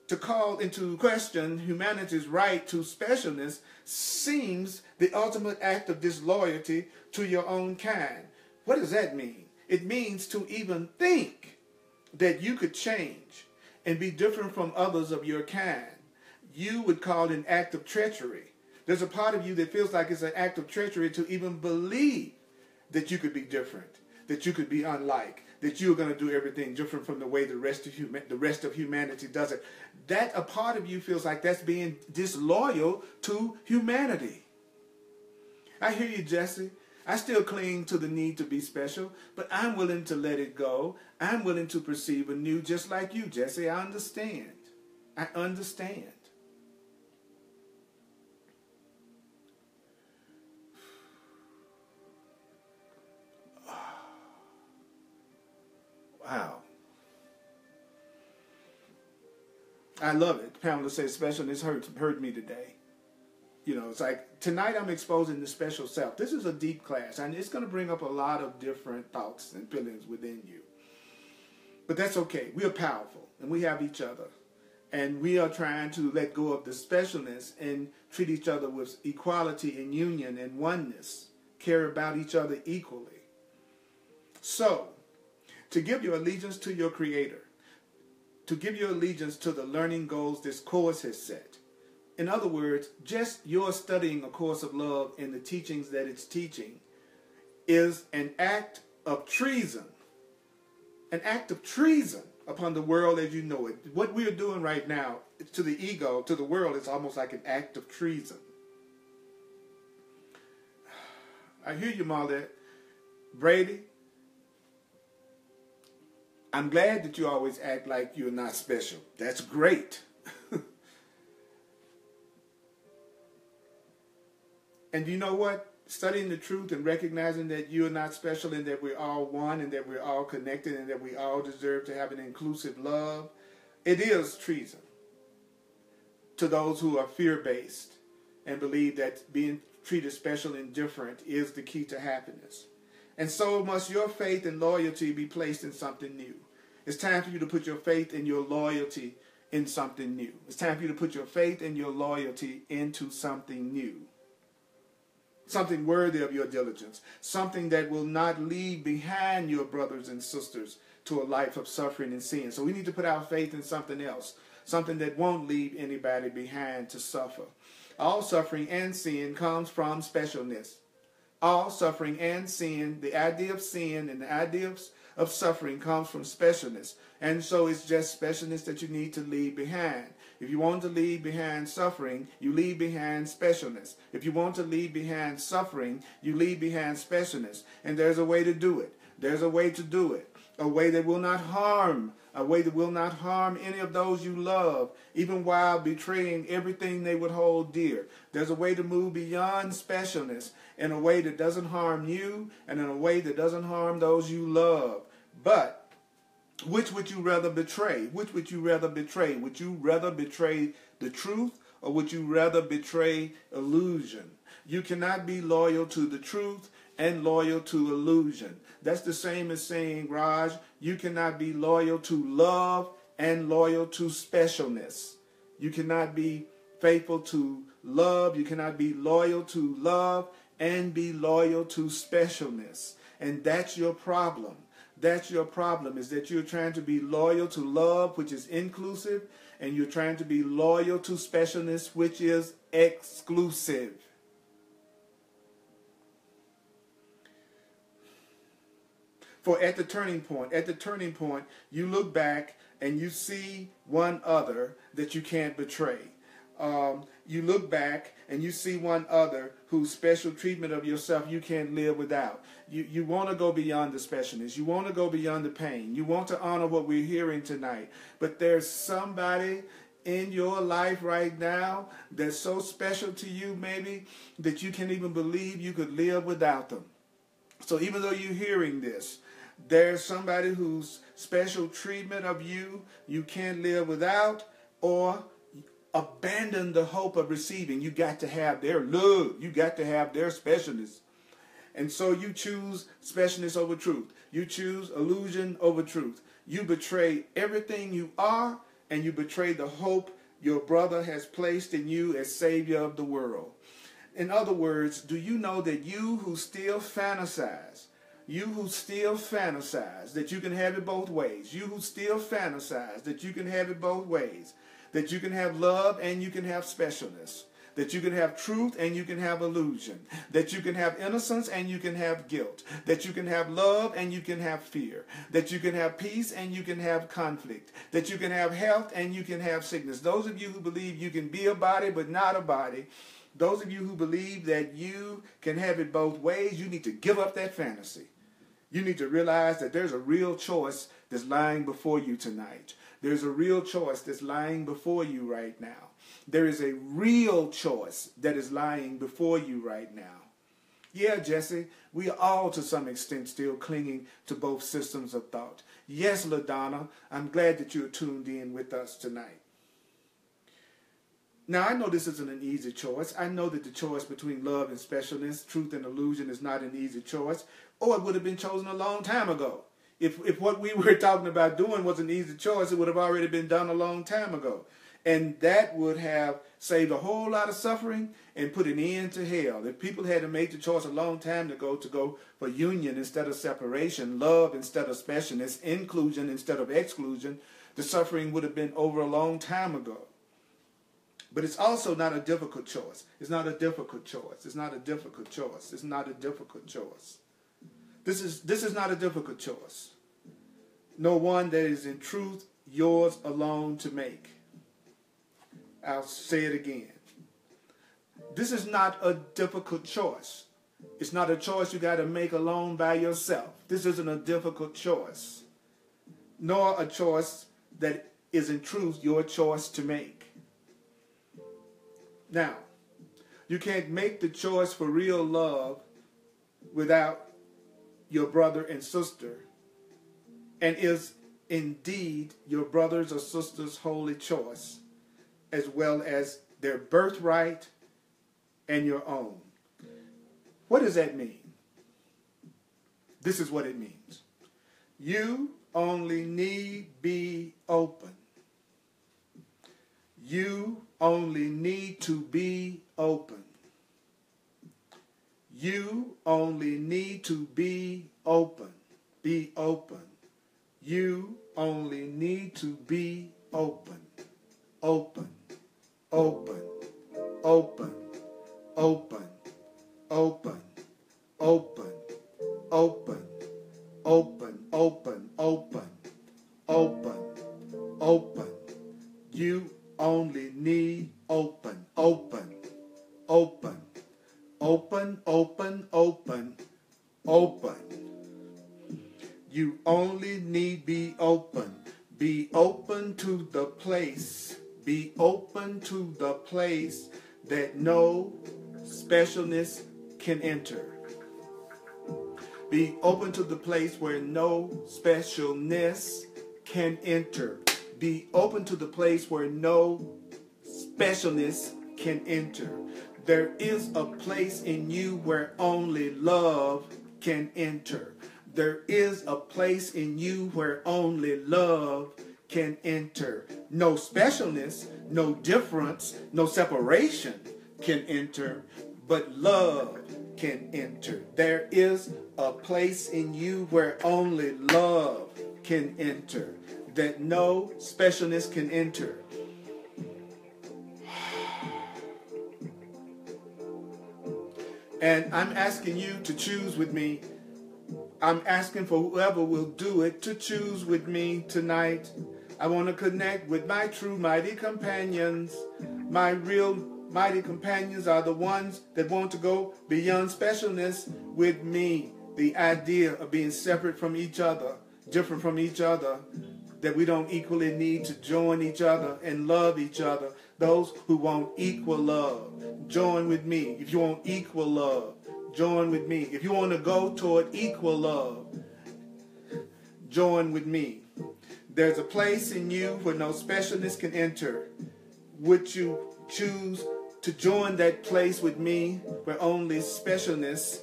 to call into question humanity's right to specialness seems the ultimate act of disloyalty to your own kind. What does that mean? It means to even think that you could change and be different from others of your kind. You would call it an act of treachery. There's a part of you that feels like it's an act of treachery to even believe that you could be different, that you could be unlike, that you're going to do everything different from the way the rest of humanity does it. That a part of you feels like that's being disloyal to humanity. I hear you, Jesse. I still cling to the need to be special, but I'm willing to let it go. I'm willing to perceive anew, just like you, Jesse. I understand. I understand. Wow. I love it. Pamela says specialness hurt me today. You know, it's like tonight I'm exposing the special self. This is a deep class, and it's going to bring up a lot of different thoughts and feelings within you. But that's okay. We are powerful, and we have each other. And we are trying to let go of the specialness and treat each other with equality and union and oneness. Care about each other equally. So, to give your allegiance to your Creator, to give your allegiance to the learning goals this course has set. In other words, just your studying a course of love and the teachings that it's teaching is an act of treason. An act of treason upon the world as you know it. What we are doing right now, to the ego, to the world, is almost like an act of treason. I hear you, Marlette. Brady, I'm glad that you always act like you're not special. That's great. And you know what? Studying the truth and recognizing that you're not special and that we're all one and that we're all connected and that we all deserve to have an inclusive love, it is treason to those who are fear-based and believe that being treated special and different is the key to happiness. And so must your faith and loyalty be placed in something new. It's time for you to put your faith and your loyalty in something new. It's time for you to put your faith and your loyalty into something new. Something worthy of your diligence. Something that will not leave behind your brothers and sisters to a life of suffering and sin. So we need to put our faith in something else. Something that won't leave anybody behind to suffer. All suffering and sin comes from specialness. All suffering and sin, the idea of sin and the idea of suffering comes from specialness. And so it's just specialness that you need to leave behind. If you want to leave behind suffering, you leave behind specialness. If you want to leave behind suffering, you leave behind specialness. And there's a way to do it. There's a way to do it. A way that will not harm. A way that will not harm any of those you love, even while betraying everything they would hold dear. There's a way to move beyond specialness in a way that doesn't harm you and in a way that doesn't harm those you love. But which would you rather betray? Which would you rather betray? Would you rather betray the truth or would you rather betray illusion? You cannot be loyal to the truth and loyal to illusion. That's the same as saying, Raj, you cannot be loyal to love and loyal to specialness. You cannot be faithful to love. You cannot be loyal to love and be loyal to specialness. And that's your problem. That's your problem, is that you're trying to be loyal to love, which is inclusive, and you're trying to be loyal to specialness, which is exclusive. For at the turning point, you look back and you see one other that you can't betray. You look back and you see one other whose special treatment of yourself you can't live without. You want to go beyond the specialness. You want to go beyond the pain. You want to honor what we're hearing tonight. But there's somebody in your life right now that's so special to you, maybe, that you can't even believe you could live without them. So even though you're hearing this, there's somebody whose special treatment of you can't live without, or abandon the hope of receiving. You got to have their love. You got to have their specialness. And so you choose specialness over truth. You choose illusion over truth. You betray everything you are, and you betray the hope your brother has placed in you as Savior of the world. In other words, do you know that you who still fantasize that you can have it both ways, you who still fantasize that you can have it both ways, that you can have love and you can have specialness, that you can have truth and you can have illusion, that you can have innocence and you can have guilt, that you can have love and you can have fear, that you can have peace and you can have conflict, that you can have health and you can have sickness. Those of you who believe you can be a body but not a body, those of you who believe that you can have it both ways, you need to give up that fantasy. You need to realize that there's a real choice that's lying before you tonight. There's a real choice that's lying before you right now. There is a real choice that is lying before you right now. Yeah, Jesse, we are all to some extent still clinging to both systems of thought. Yes, LaDonna, I'm glad that you're tuned in with us tonight. Now, I know this isn't an easy choice. I know that the choice between love and specialness, truth and illusion, is not an easy choice, or it would have been chosen a long time ago. If what we were talking about doing was an easy choice, it would have already been done a long time ago. And that would have saved a whole lot of suffering and put an end to hell. If people had made the choice a long time ago to go for union instead of separation, love instead of specialness, inclusion instead of exclusion, the suffering would have been over a long time ago. But it's also not a difficult choice. It's not a difficult choice. It's not a difficult choice. It's not a difficult choice. This is not a difficult choice. No one that is in truth yours alone to make. I'll say it again. This is not a difficult choice. It's not a choice you got to make alone by yourself. This isn't a difficult choice. Nor a choice that is in truth your choice to make. Now, you can't make the choice for real love without your brother and sister, and is indeed your brother's or sister's holy choice, as well as their birthright and your own. What does that mean? This is what it means. You only need be open. You only need to be open. You only need to be open. Be open. You only need to be open. Open. Open. Open. Open. Open. Open. Open. Open. Open. Open. Open. Open. You only need open. Open. Open. Open, open, open, open. You only need be open. Be open to the place. Be open to the place that no specialness can enter. Be open to the place where no specialness can enter. Be open to the place where no specialness can enter. There is a place in you where only love can enter. There is a place in you where only love can enter. No specialness, no difference, no separation can enter, but love can enter. There is a place in you where only love can enter, that no specialness can enter. And I'm asking you to choose with me. I'm asking for whoever will do it to choose with me tonight. I want to connect with my true mighty companions. My real mighty companions are the ones that want to go beyond specialness with me. The idea of being separate from each other, different from each other, that we don't equally need to join each other and love each other. Those who want equal love, join with me. If you want equal love, join with me. If you want to go toward equal love, join with me. There's a place in you where no specialness can enter. Would you choose to join that place with me where only specialness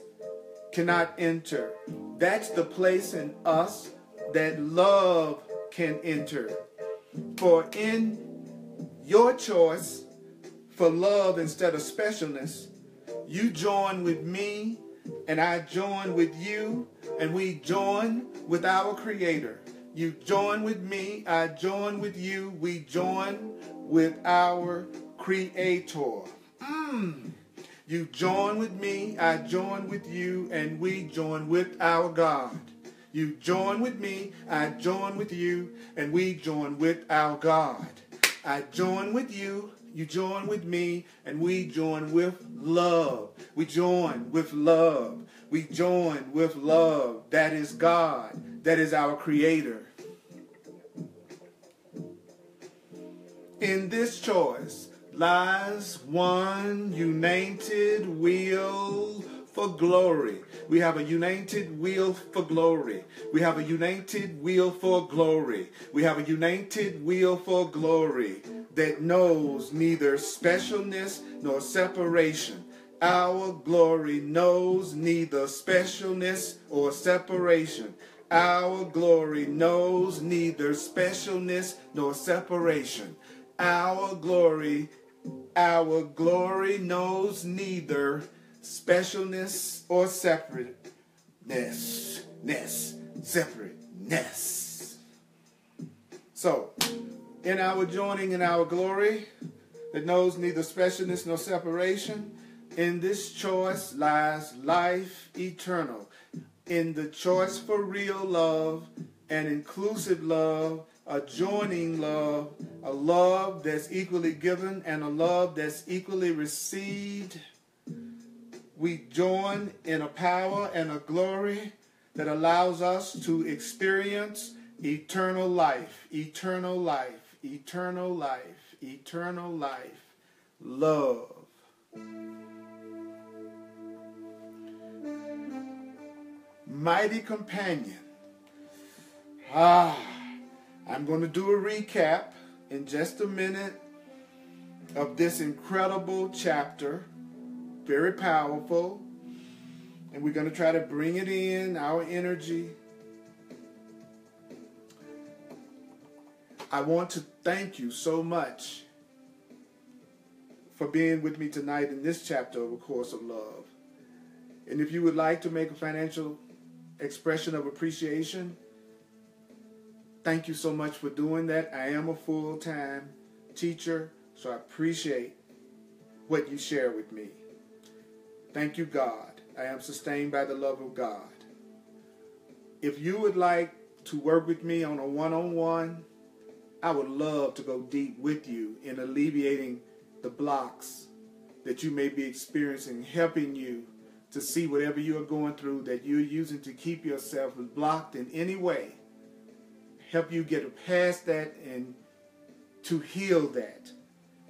cannot enter? That's the place in us that love can enter. For in your choice for love instead of specialness, you join with me and I join with you, and we join with our Creator. You join with me, I join with you, we join with our Creator. You join with me, I join with you, and we join with our God. You join with me, I join with you, and we join with our God. I join with you, you join with me, and we join with love. We join with love. We join with love. That is God. That is our Creator. In this choice lies one united will for glory. We have a united will for glory. We have a united will for glory. We have a united will for glory that knows neither specialness nor separation. Our glory knows neither specialness or separation. Our glory knows neither specialness nor separation. Our glory knows neither specialness or separateness. Separateness. So, in our joining in our glory that knows neither specialness nor separation, in this choice lies life eternal. In the choice for real love, an inclusive love, a joining love, a love that's equally given and a love that's equally received, we join in a power and a glory that allows us to experience eternal life, eternal life, eternal life, eternal life, love. Mighty companion. I'm going to do a recap in just a minute of this incredible chapter. Very powerful. And we're going to try to bring it in, our energy. I want to thank you so much for being with me tonight in this chapter of A Course of Love. And if you would like to make a financial expression of appreciation, thank you so much for doing that. I am a full-time teacher, so I appreciate what you share with me. Thank you, God. I am sustained by the love of God. If you would like to work with me on a one-on-one, I would love to go deep with you in alleviating the blocks that you may be experiencing, helping you to see whatever you are going through that you're using to keep yourself blocked in any way. Help you get past that and to heal that.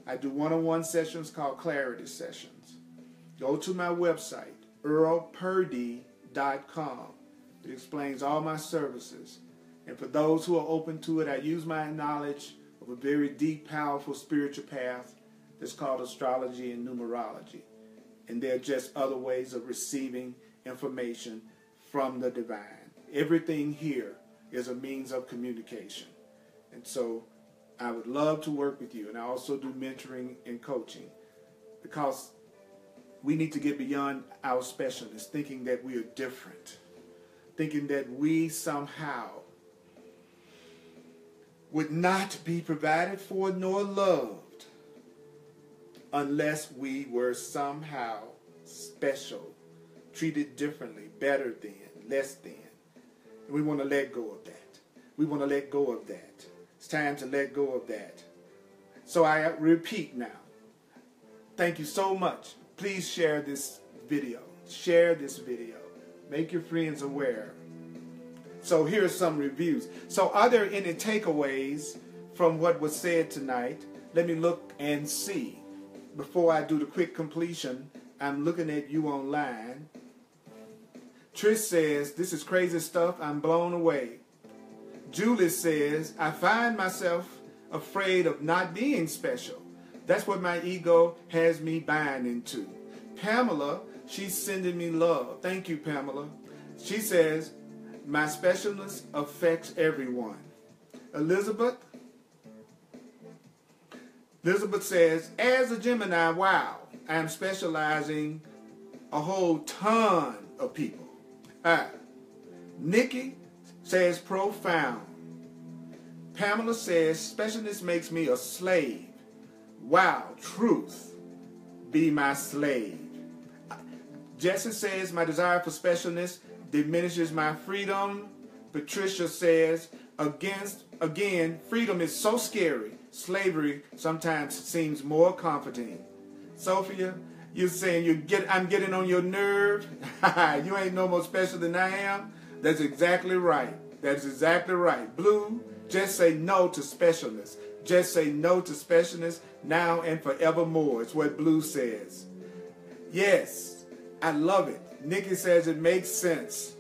I do one-on-one sessions called clarity sessions. Go to my website, earlpurdy.com. It explains all my services. And for those who are open to it, I use my knowledge of a very deep, powerful spiritual path that's called astrology and numerology. And they're just other ways of receiving information from the divine. Everything here is a means of communication. And so I would love to work with you. And I also do mentoring and coaching, because we need to get beyond our specialness, thinking that we are different, thinking that we somehow would not be provided for nor loved unless we were somehow special, treated differently, better than, less than. And we want to let go of that. We want to let go of that. It's time to let go of that. So I repeat now, thank you so much. Please share this video. Share this video. Make your friends aware. So here are some reviews. So are there any takeaways from what was said tonight? Let me look and see. Before I do the quick completion, I'm looking at you online. Trish says, this is crazy stuff. I'm blown away. Julie says, I find myself afraid of not being special. That's what my ego has me buying into. Pamela, she's sending me love. Thank you, Pamela. She says, my specialness affects everyone. Elizabeth says, as a Gemini, wow, I'm specializing a whole ton of people. Nikki says, profound. Pamela says, specialness makes me a slave. Wow, truth, be my slave. Jesse says, my desire for specialness diminishes my freedom. Patricia says, again, freedom is so scary. Slavery sometimes seems more comforting. Sophia, you're saying I'm getting on your nerve. You ain't no more special than I am. That's exactly right. That's exactly right. Blue, just say no to specialness. Just say no to specialness now and forevermore. It's what Blue says. Yes, I love it. Nikki says it makes sense.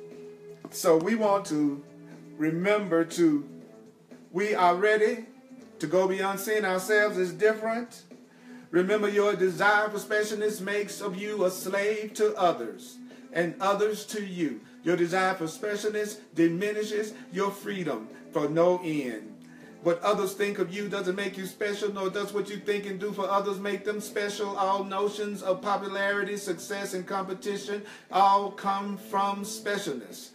So we want to remember we are ready to go beyond seeing ourselves as different. Remember, your desire for specialness makes of you a slave to others and others to you. Your desire for specialness diminishes your freedom for no end. What others think of you doesn't make you special, nor does what you think and do for others make them special. All notions of popularity, success, and competition all come from specialness.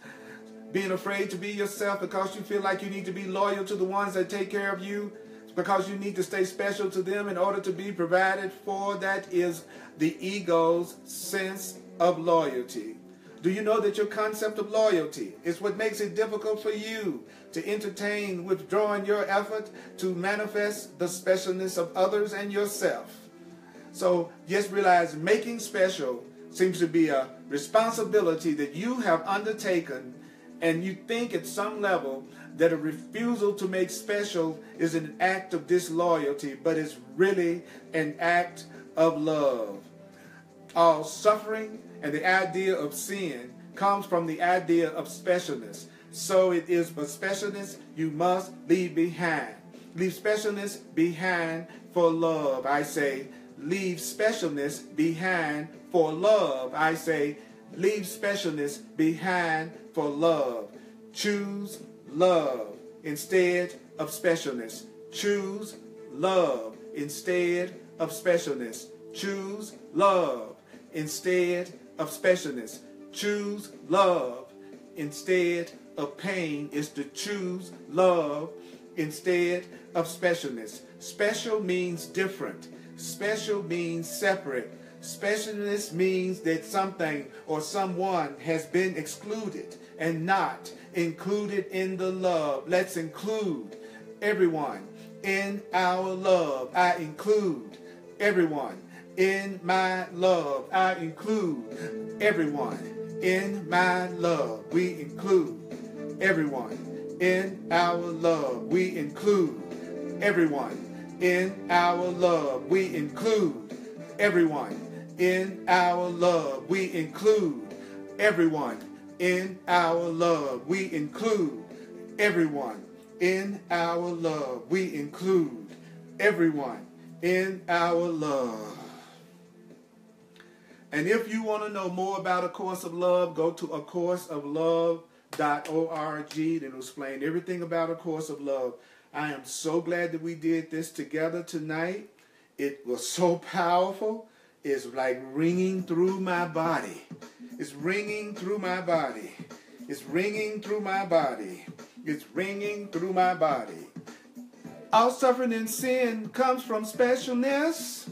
Being afraid to be yourself because you feel like you need to be loyal to the ones that take care of you, because you need to stay special to them in order to be provided for. That is the ego's sense of loyalty. Do you know that your concept of loyalty is what makes it difficult for you to entertain withdrawing your effort to manifest the specialness of others and yourself? So just realize making special seems to be a responsibility that you have undertaken, and you think at some level that a refusal to make special is an act of disloyalty, but it's really an act of love. All suffering and the idea of sin comes from the idea of specialness. So it is for specialness you must leave behind. Leave specialness behind for love. I say, leave specialness behind for love. I say, leave specialness behind for love. Choose love instead of specialness. Choose love instead of specialness. Choose love instead of specialness. Choose love instead of pain is to choose love instead of specialness. Special means different. Special means separate. Specialness means that something or someone has been excluded and not included in the love. Let's include everyone in our love. I include everyone in my love. I include everyone in my love. We include everyone in our love. We include everyone in our love. We include everyone in our love. We include everyone in our love. We include everyone in our love. We include everyone in our love. And if you want to know more about A Course of Love, go to acourseoflove.org. It'll explain everything about A Course of Love. I am so glad that we did this together tonight. It was so powerful. It's like ringing through my body. It's ringing through my body. It's ringing through my body. It's ringing through my body. All suffering and sin comes from specialness.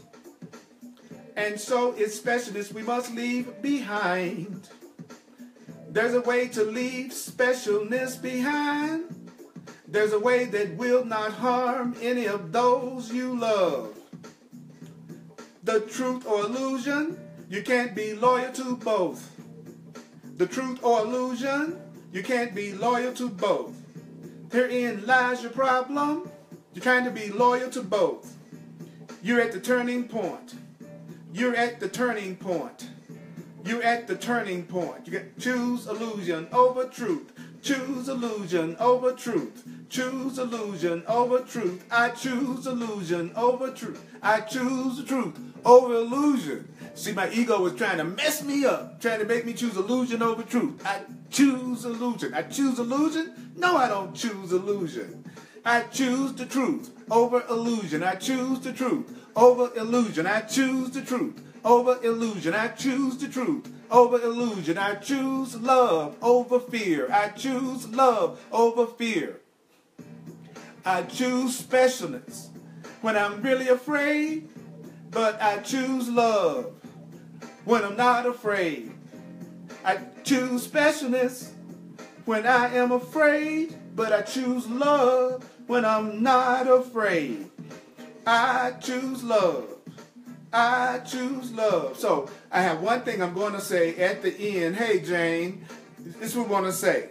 And so it's specialness we must leave behind. There's a way to leave specialness behind. There's a way that will not harm any of those you love. The truth or illusion, you can't be loyal to both. The truth or illusion, you can't be loyal to both. Herein lies your problem. You're trying to be loyal to both. You're at the turning point. You're at the turning point. You're at the turning point. You got choose illusion over truth. Choose illusion over truth. Choose illusion over truth. I choose illusion over truth. I choose the truth over illusion. See, my ego was trying to mess me up, trying to make me choose illusion over truth. I choose illusion. I choose illusion? No, I don't choose illusion. I choose the truth over illusion. I choose the truth over illusion. I choose the truth over illusion. I choose the truth over illusion. I choose love over fear. I choose love over fear. I choose specialness when I'm really afraid, but I choose love when I'm not afraid. I choose specialness when I am afraid, but I choose love when I'm not afraid. I choose love. I choose love. So I have one thing I'm going to say at the end. Hey, Jane, this is what we want to say.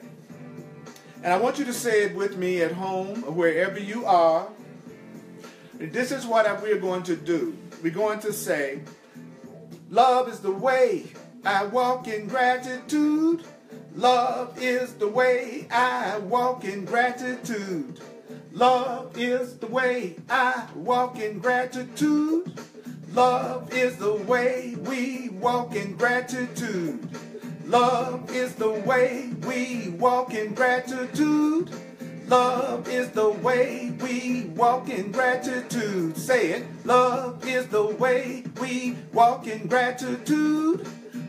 And I want you to say it with me at home or wherever you are. This is what we're going to do. We're going to say, love is the way I walk in gratitude. Love is the way I walk in gratitude. Love is the way I walk in gratitude. Love is the way we walk in gratitude. Love is the way we walk in gratitude. Love is the way we walk in gratitude. Say it. Love is the way we walk in gratitude.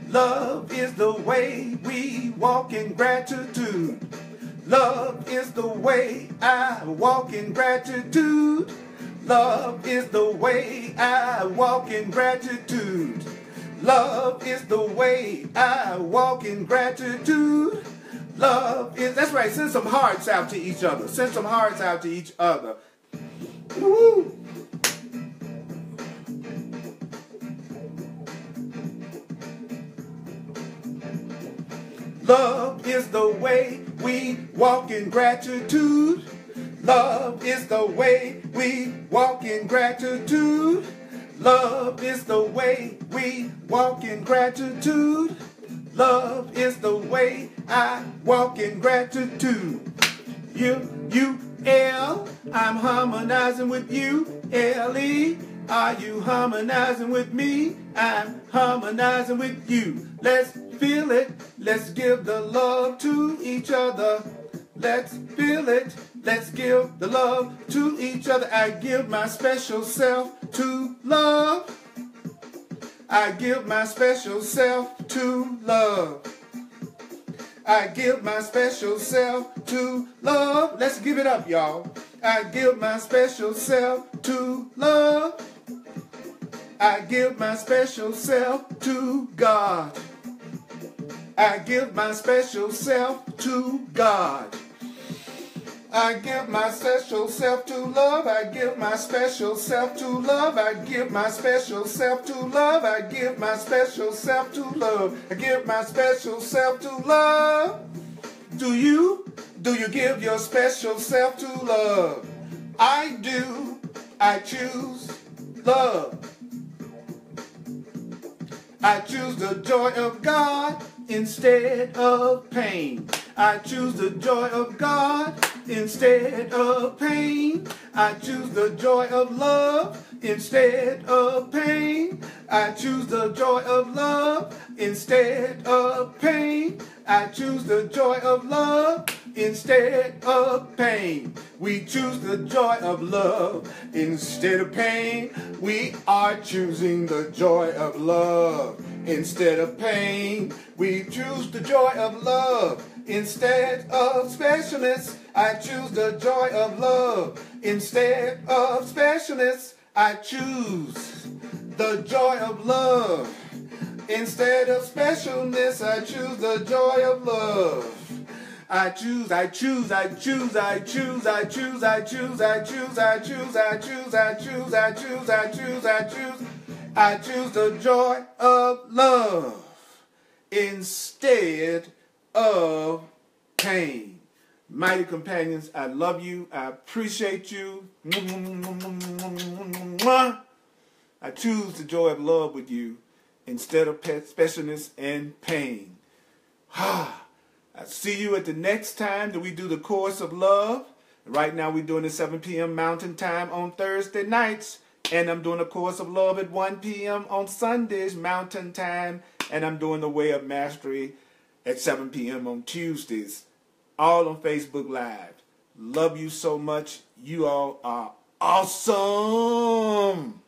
Love is the way we walk in gratitude. Love is the way I walk in gratitude. Love is the way I walk in gratitude. Love is the way I walk in gratitude. Love is, that's right, send some hearts out to each other. Send some hearts out to each other. Woo! Love is the way we walk in gratitude. Love is the way we walk in gratitude. Love is the way we walk in gratitude. Love is the way I walk in gratitude. L, I'm harmonizing with you. L-E, are you harmonizing with me? I'm harmonizing with you. Let's feel it. Let's give the love to each other. Let's feel it. Let's give the love to each other. I give my special self to love. I give my special self to love. I give my special self to love. Let's give it up, y'all. I give my special self to love. I give my special self to God. I give my special self to God. I give my special self to love. I give my special self to love. I give my special self to love. I give my special self to love. I give my special self to love. Do you give your special self to love? I do. I choose love. I choose the joy of God instead of pain. I choose the joy of God instead of pain. I choose the joy of love instead of pain. I choose the joy of love instead of pain. I choose the joy of love instead of pain. We choose the joy of love instead of pain. We are choosing the joy of love instead of pain. We choose the joy of love instead of specialness. I choose the joy of love instead of specialness. I choose the joy of love instead of specialness. I choose the joy of love. I choose, I choose, I choose, I choose, I choose, I choose, I choose, I choose, I choose, I choose, I choose, I choose, I choose, I choose the joy of love instead of pain. Mighty companions, I love you. I appreciate you. I choose the joy of love with you instead of specialness and pain. I see you at the next time that we do the course of love. Right now we're doing it 7 p.m. Mountain Time on Thursday nights. And I'm doing a course of love at 1 p.m. on Sundays Mountain Time. And I'm doing the Way of Mastery at 7 p.m. on Tuesdays. All on Facebook Live. Love you so much. You all are awesome.